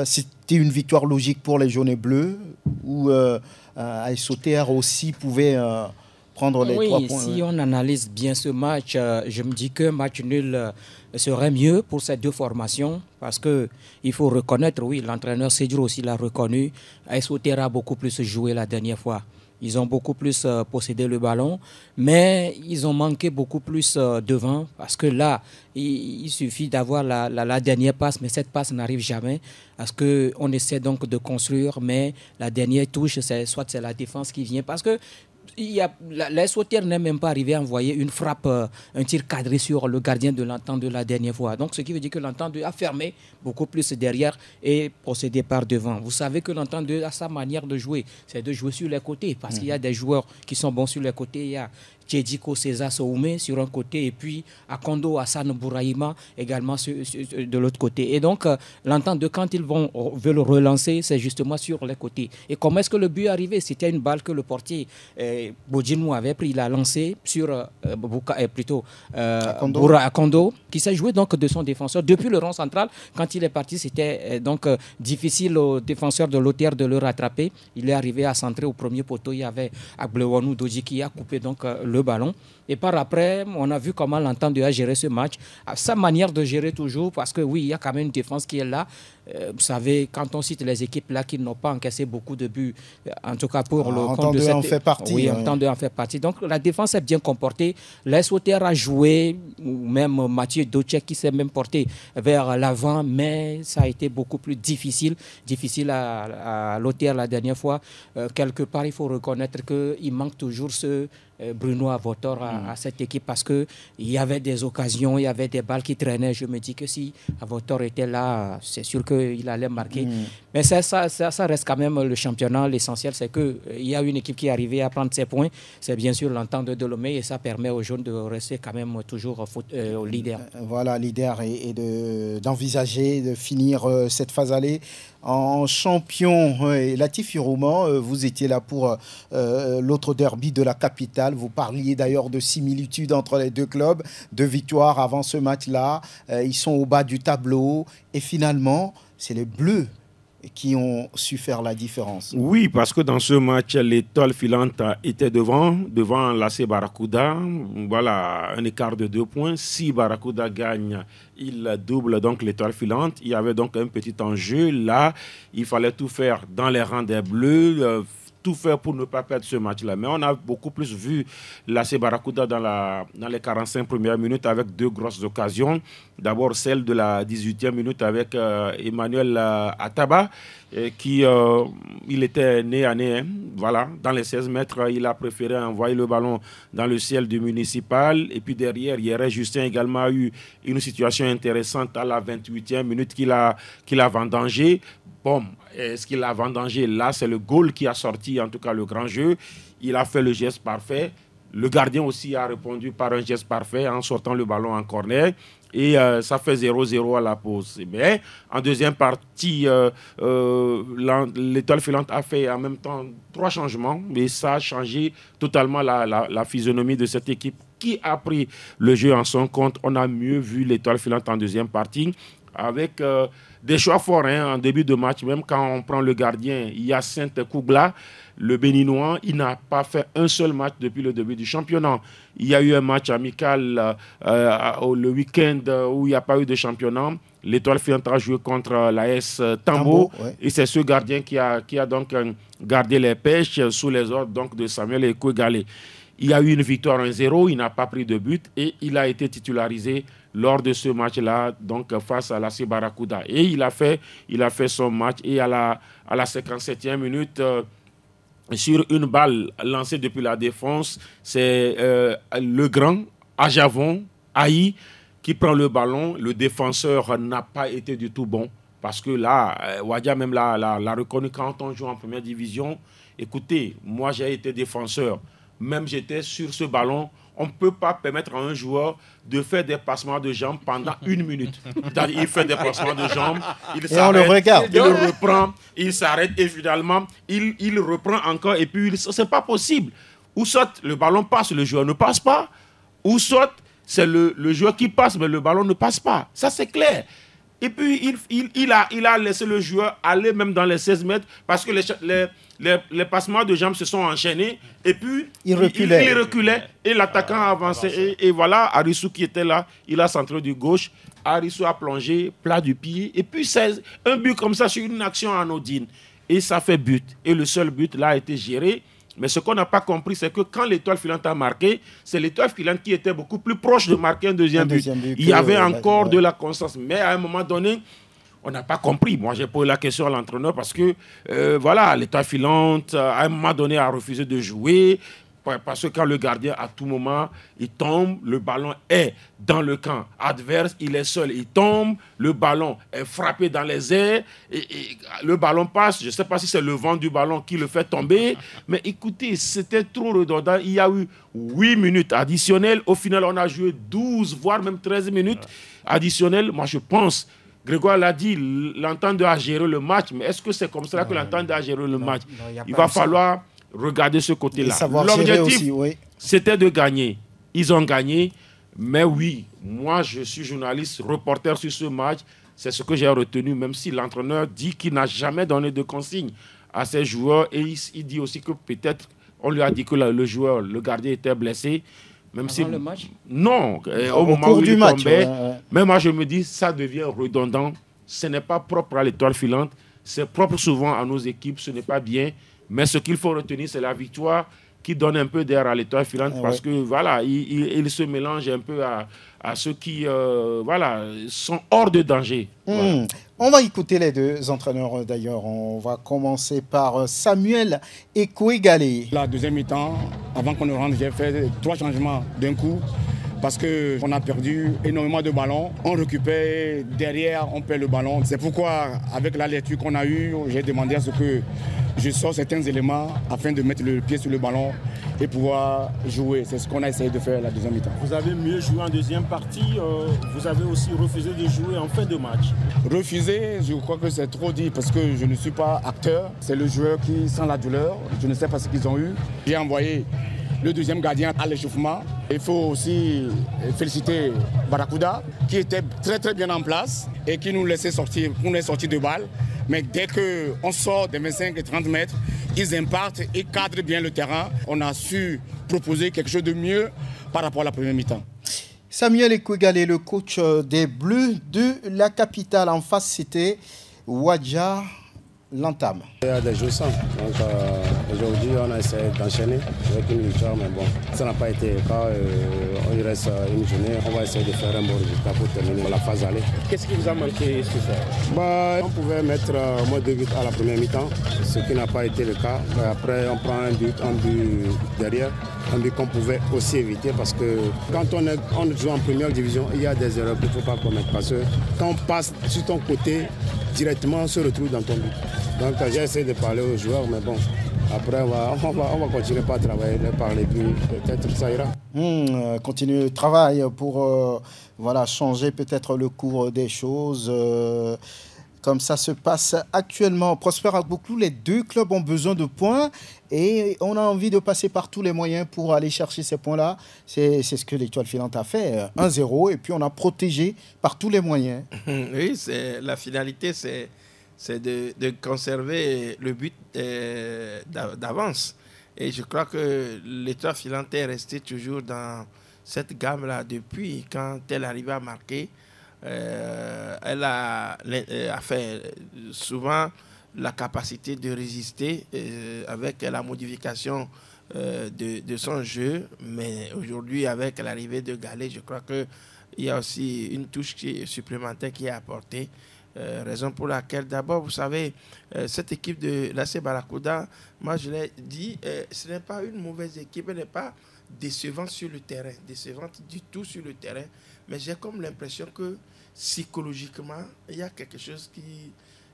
C'était une victoire logique pour les jaunes et bleus, où AS Auxerre aussi pouvait prendre les 3 points. Si on analyse bien ce match, je me dis qu'un match nul serait mieux pour ces deux formations, parce qu'il faut reconnaître, oui, l'entraîneur Sédhiou aussi l'a reconnu, AS Auxerre a beaucoup plus joué la dernière fois. Ils ont beaucoup plus possédé le ballon, mais ils ont manqué beaucoup plus devant, parce que là, il suffit d'avoir la dernière passe, mais cette passe n'arrive jamais, parce qu'on essaie donc de construire, mais la dernière touche, soit c'est la défense qui vient, parce que l'AS Auxerre n'est même pas arrivé à envoyer une frappe, un tir cadré sur le gardien de l'Entente de la dernière fois. Donc, ce qui veut dire que l'Entente a fermé beaucoup plus derrière et procédé par devant. Vous savez que l'Entente a sa manière de jouer, c'est de jouer sur les côtés, parce qu'il y a des joueurs qui sont bons sur les côtés. Il y a Tchédiko César Soumé sur un côté et puis Akondo Hassan Bouraïma également de l'autre côté. Et donc, l'Entente, quand ils veulent relancer, c'est justement sur les côtés. Et comment est-ce que le but est arrivé? C'était une balle que le portier Bodjinou avait pris, il a lancé sur Akondo, qui s'est joué donc de son défenseur. Depuis le rond central, quand il est parti, c'était donc difficile au défenseur de l'Auxerre de le rattraper. Il est arrivé à centrer au premier poteau. Il y avait Agblewanou Doji qui a coupé donc le ballon. Et par après, on a vu comment l'Entente a géré ce match. À sa manière de gérer toujours, parce que oui, il y a quand même une défense qui est là. Vous savez, quand on cite les équipes là qui n'ont pas encaissé beaucoup de buts, en tout cas pour le compte de cette... en fait partie. Oui, Entente en fait partie. Donc la défense est bien comportée. L'AS Auxerre a joué, ou même Mathieu Docek qui s'est même porté vers l'avant, mais ça a été beaucoup plus difficile à l'Auxerre la dernière fois. Quelque part, il faut reconnaître qu'il manque toujours ce Bruno Avotor à cette équipe, parce qu'il y avait des occasions, il y avait des balles qui traînaient. Je me dis que si Avotor était là, c'est sûr qu'il allait marquer. Mais ça reste quand même le championnat. L'essentiel, c'est qu'il y a une équipe qui est arrivée à prendre ses points. C'est bien sûr l'Entente de Dlomé, et ça permet aux jaunes de rester quand même toujours au leader. Voilà, leader, et d'envisager de finir cette phase allée en champion. Latif Irouma, vous étiez là pour l'autre derby de la capitale. Vous parliez d'ailleurs de similitudes entre les deux clubs, 2 victoires avant ce match-là. Ils sont au bas du tableau et finalement, c'est les Bleus qui ont su faire la différence. Oui, parce que dans ce match, l'étoile filante était devant l'AC Barracuda. Voilà, un écart de 2 points. Si Barracuda gagne, il double donc l'étoile filante. Il y avait donc un petit enjeu. Là, il fallait tout faire dans les rangs des Bleus, tout faire pour ne pas perdre ce match-là. Mais on a beaucoup plus vu l'AC Barracuda dans les 45 premières minutes avec 2 grosses occasions. D'abord celle de la 18e minute avec Emmanuel Ataba, il était nez à nez. Voilà, dans les 16 mètres, il a préféré envoyer le ballon dans le ciel du municipal. Et puis derrière, Yéré Justin également a eu une situation intéressante à la 28e minute qu'il a vendangé. Bon, est-ce qu'il a vendangé? Là, c'est le goal qui a sorti, en tout cas, le grand jeu. Il a fait le geste parfait. Le gardien aussi a répondu par un geste parfait en sortant le ballon en corner. Et ça fait 0-0 à la pause. Mais en deuxième partie, l'étoile filante a fait en même temps 3 changements. Mais ça a changé totalement la physionomie de cette équipe qui a pris le jeu en son compte. On a mieux vu l'étoile filante en deuxième partie, avec des choix forts en début de match. Même quand on prend le gardien, Hyacinthe Kougla, le Béninois, il n'a pas fait un seul match depuis le début du championnat. Il y a eu un match amical le week-end où il n'y a pas eu de championnat. L'étoile filante a joué contre l'AS Tambo, ouais. Et c'est ce gardien qui a donc gardé les pêches sous les ordres donc, de Samuel Ekouegale. Il y a eu une victoire 1-0, il n'a pas pris de but et il a été titularisé lors de ce match-là, donc face à l'AC Barracuda. Et il a fait son match. Et à la 57e minute, sur une balle lancée depuis la défense, c'est le grand Ajavon, Aïe, qui prend le ballon. Le défenseur n'a pas été du tout bon. Parce que là, Wadia même l'a reconnu quand on joue en première division. Écoutez, moi j'ai été défenseur. Même j'étais sur ce ballon. On ne peut pas permettre à un joueur de faire des passements de jambes pendant 1 minute. C'est-à-dire, il fait des passements de jambes, il s'arrête, on le regarde. Il le reprend, il s'arrête et finalement, il reprend encore et puis c'est pas possible. Ou soit le ballon passe, le joueur ne passe pas, ou soit c'est le joueur qui passe, mais le ballon ne passe pas. Ça, c'est clair. Et puis, il a laissé le joueur aller même dans les 16 mètres parce que les passements de jambes se sont enchaînés. Et puis, il reculait et l'attaquant a avancé. Et voilà, Arissou qui était là, il a centré du gauche. Arissou a plongé, plat du pied. Et puis, c'est un but comme ça sur une action anodine. Et ça fait but. Et le seul but, là, a été géré. Mais ce qu'on n'a pas compris, c'est que quand l'étoile filante a marqué, c'est l'étoile filante qui était beaucoup plus proche de marquer un deuxième but. Il y avait encore de la constance. Mais à un moment donné, on n'a pas compris. Moi, j'ai posé la question à l'entraîneur parce que, voilà, l'étoile filante, à un moment donné, a refusé de jouer. Parce que quand le gardien, à tout moment, il tombe, le ballon est dans le camp adverse, il est seul, il tombe, le ballon est frappé dans les airs, et le ballon passe. Je ne sais pas si c'est le vent du ballon qui le fait tomber, mais écoutez, c'était trop redondant. Il y a eu 8 minutes additionnelles. Au final, on a joué 12, voire même 13 minutes additionnelles. Moi, je pense... Grégoire l'a dit, l'entente doit gérer le match, mais est-ce que c'est comme ça que l'entente doit gérer le match? Il va falloir regarder ce côté-là. L'objectif, c'était de gagner. Ils ont gagné, mais oui, moi je suis journaliste, reporter sur ce match, c'est ce que j'ai retenu, même si l'entraîneur dit qu'il n'a jamais donné de consigne à ses joueurs, et il dit aussi que peut-être on lui a dit que le joueur, le gardien était blessé. Même avant si, le match? Non, au moment où il tombait. Mais moi, je me dis, ça devient redondant. Ce n'est pas propre à l'étoile filante. C'est propre souvent à nos équipes. Ce n'est pas bien. Mais ce qu'il faut retenir, c'est la victoire qui donne un peu d'air à l'étoile filante parce que, voilà, il se mélange un peu à ceux qui, voilà, sont hors de danger. Voilà. On va écouter les deux entraîneurs d'ailleurs. On va commencer par Samuel Ekouégalé. La deuxième mi-temps, avant qu'on ne rentre, j'ai fait 3 changements d'un coup parce qu'on a perdu énormément de ballons. On récupère derrière, on perd le ballon. C'est pourquoi, avec la lecture qu'on a eue, j'ai demandé à ce que je sorte certains éléments afin de mettre le pied sur le ballon et pouvoir jouer. C'est ce qu'on a essayé de faire la deuxième mi-temps. Vous avez mieux joué en deuxième partie. Vous avez aussi refusé de jouer en fin de match. Refuser, je crois que c'est trop dit parce que je ne suis pas acteur. C'est le joueur qui sent la douleur. Je ne sais pas ce qu'ils ont eu. J'ai envoyé le deuxième gardien à l'échauffement. Il faut aussi féliciter Barracuda qui était très très bien en place et qui nous laissait sortir, nous laisse sortir de balles. Mais dès qu'on sort des 25 et 30 mètres, ils impartent et cadrent bien le terrain. On a su proposer quelque chose de mieux par rapport à la première mi-temps. Samuel Ekouégalé, le coach des Bleus de la capitale. En face, c'était Wadja L'Entame. Il y a des jours sans. Donc aujourd'hui, on a essayé d'enchaîner avec une victoire, mais bon, ça n'a pas été le cas. Il reste une journée. On va essayer de faire un bon résultat pour terminer la phase aller. Qu'est-ce qui vous a manqué ce soir? On pouvait mettre moins 2 buts à la première mi-temps, ce qui n'a pas été le cas. Mais après, on prend un but derrière. Un but qu'on pouvait aussi éviter parce que quand on joue en première division, il y a des erreurs qu'il ne faut pas commettre. Parce que quand on passe sur ton côté, directement on se retrouve dans ton but. Donc j'ai essayé de parler aux joueurs, mais bon, après on va continuer par travailler, parler plus, peut-être ça ira. Continuer le travail pour voilà, changer peut-être le cours des choses. Comme ça se passe actuellement. Prosper Agboklou, les deux clubs ont besoin de points et on a envie de passer par tous les moyens pour aller chercher ces points-là. C'est ce que l'étoile filante a fait, 1-0, et puis on a protégé par tous les moyens. Oui, la finalité, c'est de conserver le but d'avance. Et je crois que l'étoile filante est restée toujours dans cette gamme-là depuis quand elle arrivait à marquer. Elle a fait souvent la capacité de résister avec la modification de son jeu, mais aujourd'hui avec l'arrivée de Galé, je crois qu'il y a aussi une touche supplémentaire qui est apportée, raison pour laquelle d'abord vous savez cette équipe de l'AC Barracuda, moi je l'ai dit, ce n'est pas une mauvaise équipe, elle n'est pas décevante sur le terrain, décevante du tout sur le terrain, mais j'ai comme l'impression que psychologiquement, il y a quelque chose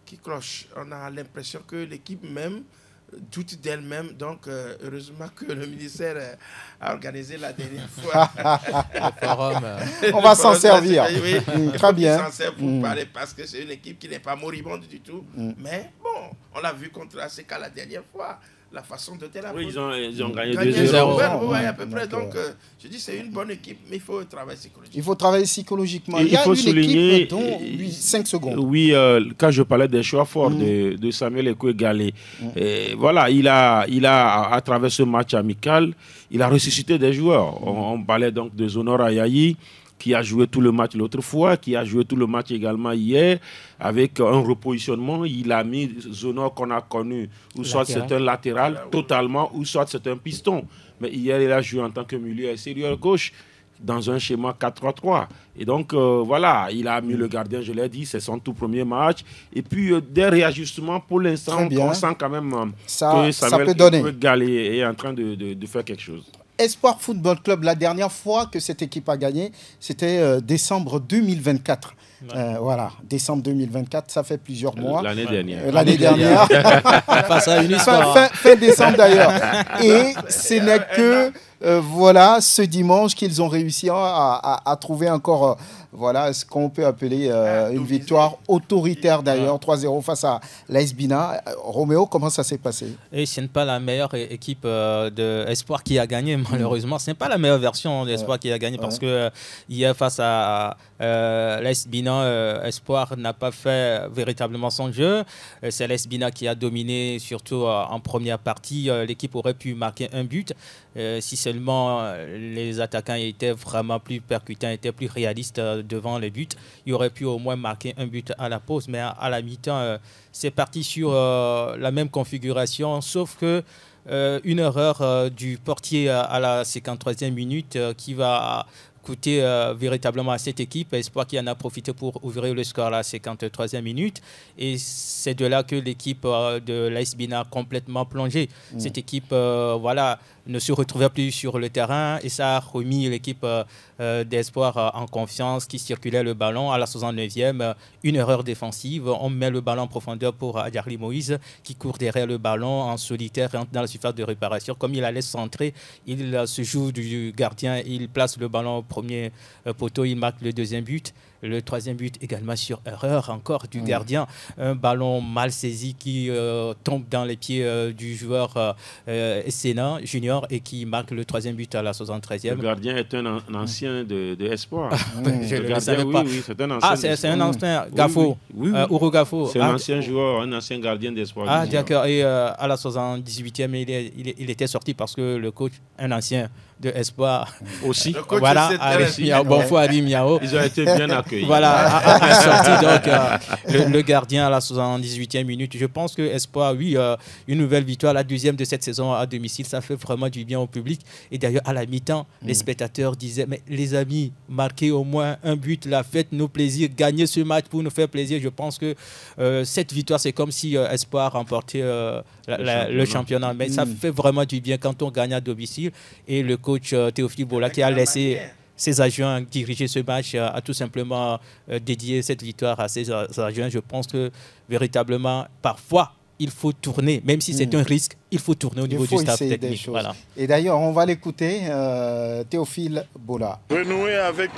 qui cloche. On a l'impression que l'équipe même doute d'elle-même. Donc, heureusement que le ministère a organisé la dernière fois. Le forum. On va s'en servir. Oui, très bien. S'en sert pour parler parce que c'est une équipe qui n'est pas moribonde du tout. Mais bon, on l'a vu contre ACK la dernière fois. la façon de la Oui, ils ont gagné 2-0. 2-0. Oui, à peu près. Donc, je dis c'est une bonne équipe, mais il faut travailler psychologiquement. Il faut travailler psychologiquement. Et il y a faut une souligner, équipe dont 5 secondes. Oui, quand je parlais des choix forts de Samuel Ekwe-Galé, voilà, il a, à travers ce match amical, il a ressuscité des joueurs. On parlait donc de Zonor Ayayi, qui a joué tout le match l'autre fois, qui a joué tout le match également hier, avec un repositionnement. Il a mis Zonor qu'on a connu, ou soit c'est un latéral totalement, ou soit c'est un piston. Mais hier, il a joué en tant que milieu extérieur gauche, dans un schéma 4-3-3. Et donc, voilà, il a mis le gardien, je l'ai dit, c'est son tout premier match. Et puis, des réajustements, pour l'instant, on sent quand même que Samuel Galé est en train de faire quelque chose. Espoir Football Club, la dernière fois que cette équipe a gagné, c'était décembre 2024. Voilà, décembre 2024, ça fait plusieurs mois. L'année dernière. L'année dernière. Face à une histoire. Fin décembre d'ailleurs. Et ce n'est que voilà, ce dimanche qu'ils ont réussi à trouver encore voilà, ce qu'on peut appeler une victoire autoritaire d'ailleurs, 3-0 face à l'AS Bina. Roméo, comment ça s'est passé? Et ce n'est pas la meilleure équipe d'Espoir qui a gagné, malheureusement. Ce n'est pas la meilleure version d'Espoir qui a gagné parce que hier, face à l'AS Bina, Espoir n'a pas fait véritablement son jeu. C'est l'AS Bina qui a dominé, surtout en première partie. L'équipe aurait pu marquer un but. Si seulement les attaquants étaient vraiment plus percutants, étaient plus réalistes devant les buts, il aurait pu au moins marquer un but à la pause. Mais à la mi-temps, c'est parti sur la même configuration, sauf que une erreur du portier à la 53e minute qui va coûter véritablement à cette équipe. Espoir qui en a profité pour ouvrir le score à la 53e minute. Et c'est de là que l'équipe de l'AS Bina a complètement plongé. Cette équipe, voilà, ne se retrouvait plus sur le terrain et ça a remis l'équipe d'Espoir en confiance qui circulait le ballon à la 69e. Une erreur défensive. On met le ballon en profondeur pour Adjarli Moïse qui court derrière le ballon en solitaire, rentre dans la surface de réparation. Comme il allait centrer, il se joue du gardien, il place le ballon au premier poteau, il marque le deuxième but. Le troisième but également sur erreur encore du gardien. Un ballon mal saisi qui tombe dans les pieds du joueur Essena Junior et qui marque le troisième but à la 73e. Le gardien est un ancien de Espoir. Je ne le savais pas. Oui, c'est un ancien. Ah, c'est un ancien. Gafo. Oui. Ouro Gafo. C'est un ancien joueur, un ancien gardien d'Espoir. Ah, d'accord. Et à la 78e, il était sorti parce que le coach, un ancien de Espoir aussi. Voilà, Bonfo Adi Miao. Ils ont été bien accueillis. Voilà, a sorti donc le gardien à la 78e minute. Je pense que Espoir, oui, une nouvelle victoire, la deuxième de cette saison à domicile, ça fait vraiment du bien au public. Et d'ailleurs, à la mi-temps, les spectateurs disaient, mais les amis, marquez au moins un but, la faites-nous plaisir, gagnez ce match pour nous faire plaisir. Je pense que cette victoire, c'est comme si Espoir remportait le championnat. Mais ça fait vraiment du bien quand on gagne à domicile. Et le coach Théophile Bola qui a laissé ses adjoints diriger ce match, a tout simplement dédié cette victoire à ses adjoints. Je pense que véritablement, parfois, il faut tourner, même si c'est un risque, il faut tourner au niveau du staff technique. Voilà. Et d'ailleurs, on va l'écouter, Théophile Bola. Renouer avec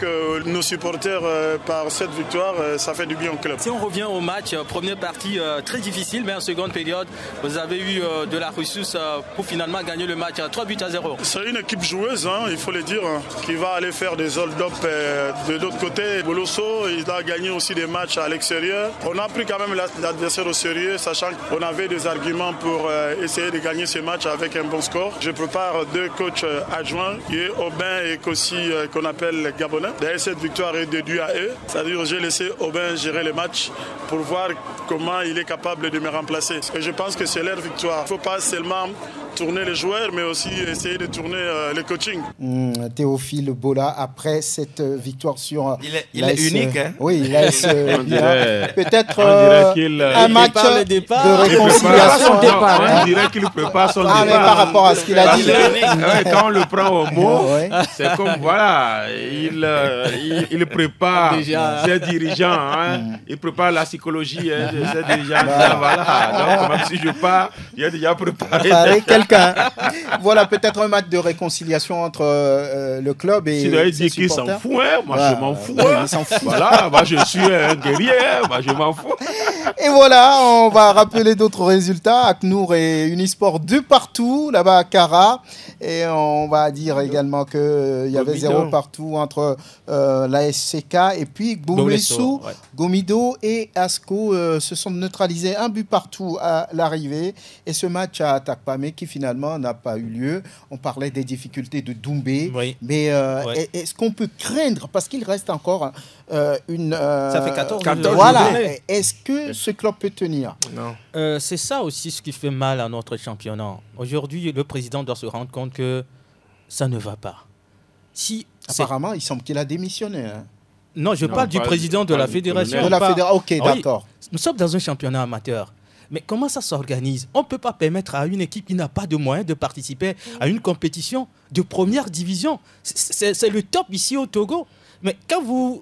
nos supporters par cette victoire, ça fait du bien au club. Si on revient au match, première partie très difficile, mais en seconde période, vous avez eu de la ressource pour finalement gagner le match 3-0. C'est une équipe joueuse, hein, il faut le dire, qui va aller faire des hold-up de l'autre côté. Bolosso, il a gagné aussi des matchs à l'extérieur. On a pris quand même l'adversaire au sérieux, sachant qu'on avait des arguments pour essayer de gagner ce match avec un bon score. Je prépare deux coachs adjoints, qui est Aubin et Kossi, qu'on appelle Gabonais. D'ailleurs, cette victoire est dédue à eux. C'est-à-dire que j'ai laissé Aubin gérer le match pour voir comment il est capable de me remplacer. Et je pense que c'est leur victoire. Il ne faut pas seulement tourner les joueurs, mais aussi essayer de tourner le coaching. Théophile Bola, après cette victoire sur... Il est unique, hein? Oui, il a peut-être un match de réconciliation. On dirait qu'il prépare son départ. Mais par rapport à ce qu'il a dit. Quand on le prend au mot, c'est comme, voilà, il prépare ses dirigeants. Hein, il prépare la psychologie de ses dirigeants. Voilà. Donc, même si je pars, il a déjà préparé quelques cas. Voilà, peut-être un match de réconciliation entre le club et ses supporters. Qui s'en fout, hein? Moi je m'en fous. Ouais, s'en fout. Voilà, moi je suis un guerrier, moi je m'en fous. Et voilà, on va rappeler d'autres résultats. Aknour et Unisport 2 partout, là-bas à Kara. Et on va dire également qu'il y avait 0 partout entre l'ASCK et puis Gboulessou, ouais. Gomido et Asco se sont neutralisés 1 but partout à l'arrivée. Et ce match à Takpamé qui finalement n'a pas eu lieu. On parlait des difficultés de Doumbé. Oui. Mais est-ce qu'on peut craindre, parce qu'il reste encore une... Ça fait 14 voilà. Est-ce que ce club peut tenir? Non. C'est ça aussi ce qui fait mal à notre championnat. Aujourd'hui, le président doit se rendre compte que ça ne va pas. Apparemment, il semble qu'il a démissionné. Hein. Non, je parle du président de la fédération. De la fédération, ok, d'accord. Nous sommes dans un championnat amateur. Mais comment ça s'organise? On ne peut pas permettre à une équipe qui n'a pas de moyens de participer à une compétition de première division. C'est le top ici au Togo. Mais quand vous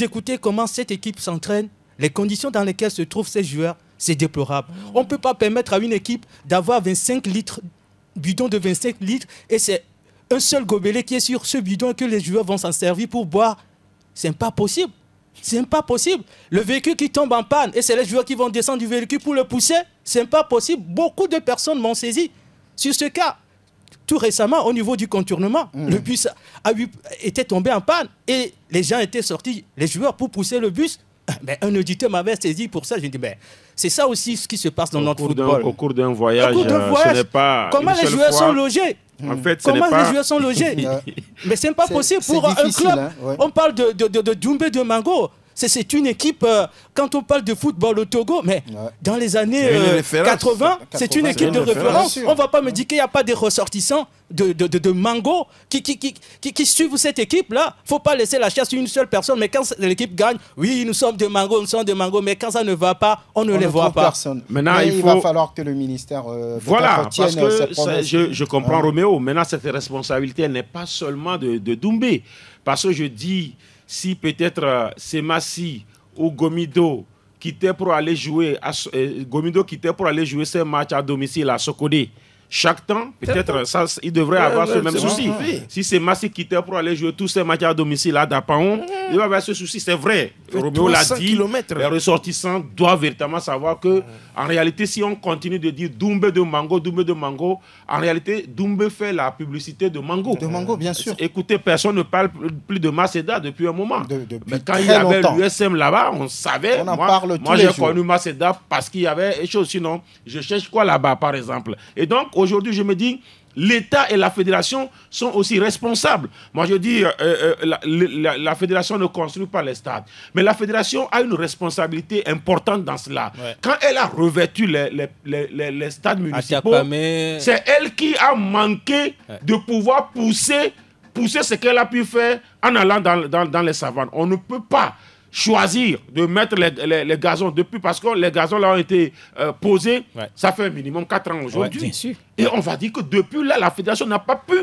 écoutez comment cette équipe s'entraîne, les conditions dans lesquelles se trouvent ces joueurs, c'est déplorable. On ne peut pas permettre à une équipe d'avoir 25 litres, bidon de 25 litres, et c'est un seul gobelet qui est sur ce bidon que les joueurs vont s'en servir pour boire. C'est pas possible. C'est pas possible. Le véhicule qui tombe en panne et c'est les joueurs qui vont descendre du véhicule pour le pousser, c'est pas possible. Beaucoup de personnes m'ont saisi sur ce cas. Tout récemment, au niveau du contournement, le bus était tombé en panne et les gens étaient sortis, les joueurs, pour pousser le bus. Mais un auditeur m'avait saisi pour ça. Je dis, mais c'est ça aussi ce qui se passe dans notre football. Au cours d'un voyage, ce n'est pas. Comment les joueurs sont logés? En fait, comment les joueurs sont logés? Mais c'est pas possible pour un club. Hein, ouais. On parle de Doumbé de Mango. C'est une équipe, quand on parle de football au Togo, mais dans les années 80, c'est une équipe de référence. On ne va pas me dire qu'il n'y a pas des ressortissants de Mango qui suivent cette équipe-là. Il ne faut pas laisser la chasse à une seule personne. Mais quand l'équipe gagne, oui, nous sommes de Mango, mais quand ça ne va pas, on ne les voit pas. Maintenant, il va falloir que le ministère voilà, parce que je comprends Roméo. Maintenant, cette responsabilité n'est pas seulement de Doumbé. Parce que je dis... Si peut-être Semassi ou Gomido quittaient pour aller jouer ce match à domicile à Sokodé, chaque temps, peut-être ça, il devrait avoir ce même souci. Si Semassi quittait pour aller jouer tous ces matchs à domicile à Dapaon, il va avoir ce souci, c'est vrai. Roméo l'a dit, les ressortissants doivent véritablement savoir que, en réalité, si on continue de dire Doumbé de Mango, en réalité, Doumbé fait la publicité de Mango. De Mango, bien sûr. Écoutez, personne ne parle plus de Maceda depuis un moment. Mais quand il y avait l'USM là-bas, on savait. Moi, j'ai connu Maceda parce qu'il y avait des choses. Sinon, je cherche quoi là-bas, par exemple. Et donc, aujourd'hui, je me dis, l'État et la fédération sont aussi responsables. Moi, je dis, la fédération ne construit pas les stades. Mais la fédération a une responsabilité importante dans cela. Ouais. Quand elle a revêtu les stades municipaux, c'est elle qui a manqué de pouvoir pousser ce qu'elle a pu faire en allant dans les savanes. On ne peut pas choisir de mettre les gazons depuis, parce que les gazons là ont été posés, ça fait un minimum 4 ans aujourd'hui. Et on va dire que depuis là, la fédération n'a pas pu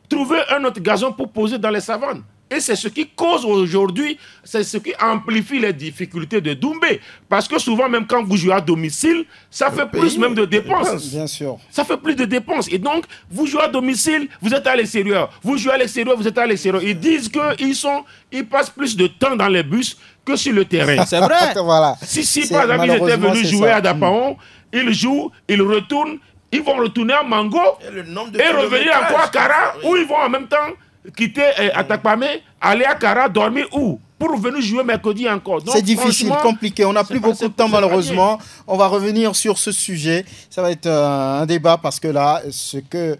trouver un autre gazon pour poser dans les savanes. Et c'est ce qui cause aujourd'hui, c'est ce qui amplifie les difficultés de Doumbé. Parce que souvent, même quand vous jouez à domicile, ça fait plus même de dépenses. Bien sûr. Ça fait plus de dépenses. Et donc, vous jouez à domicile, vous êtes à l'extérieur. Vous jouez à l'extérieur, vous êtes à l'extérieur. Ils disent qu'ils passent plus de temps dans les bus que sur le terrain. C'est vrai. Voilà. Si par exemple, ils étaient venus jouer à Dapaon, ils jouent, ils retournent, ils vont retourner à Mango et revenir encore à Kara, où ils vont en même temps quitter Atakpamé, aller à Kara, dormir où? Pour venir jouer mercredi encore. C'est difficile, compliqué. On n'a plus beaucoup de temps malheureusement. On va revenir sur ce sujet. Ça va être un débat parce que là, ce que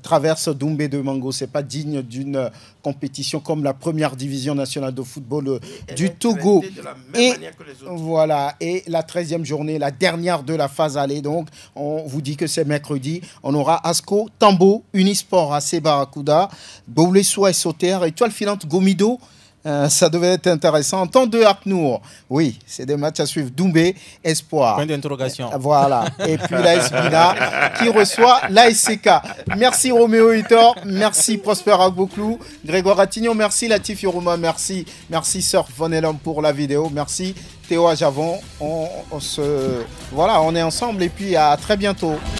traverse Doumbé de Mango, c'est pas digne d'une compétition comme la première division nationale de football du Togo. Et voilà. Et la 13e journée, la dernière de la phase aller. Donc, on vous dit que c'est mercredi. On aura Asco, Tambo, Unisport à Sebarakuda, Gboulessou et Sauter, Étoile filante Gomido. Ça devait être intéressant. En temps de Aknour, oui, c'est des matchs à suivre. Doumbé, Espoir. Point d'interrogation. Voilà. Et puis l'AS Bina qui reçoit l'ASCK. Merci Roméo Hitor, merci Prosper Agboklou, Grégoire Attignon, merci Latif Yoruma, merci Surf Von Elom pour la vidéo, merci Théo Ajavon. On est ensemble et puis à très bientôt.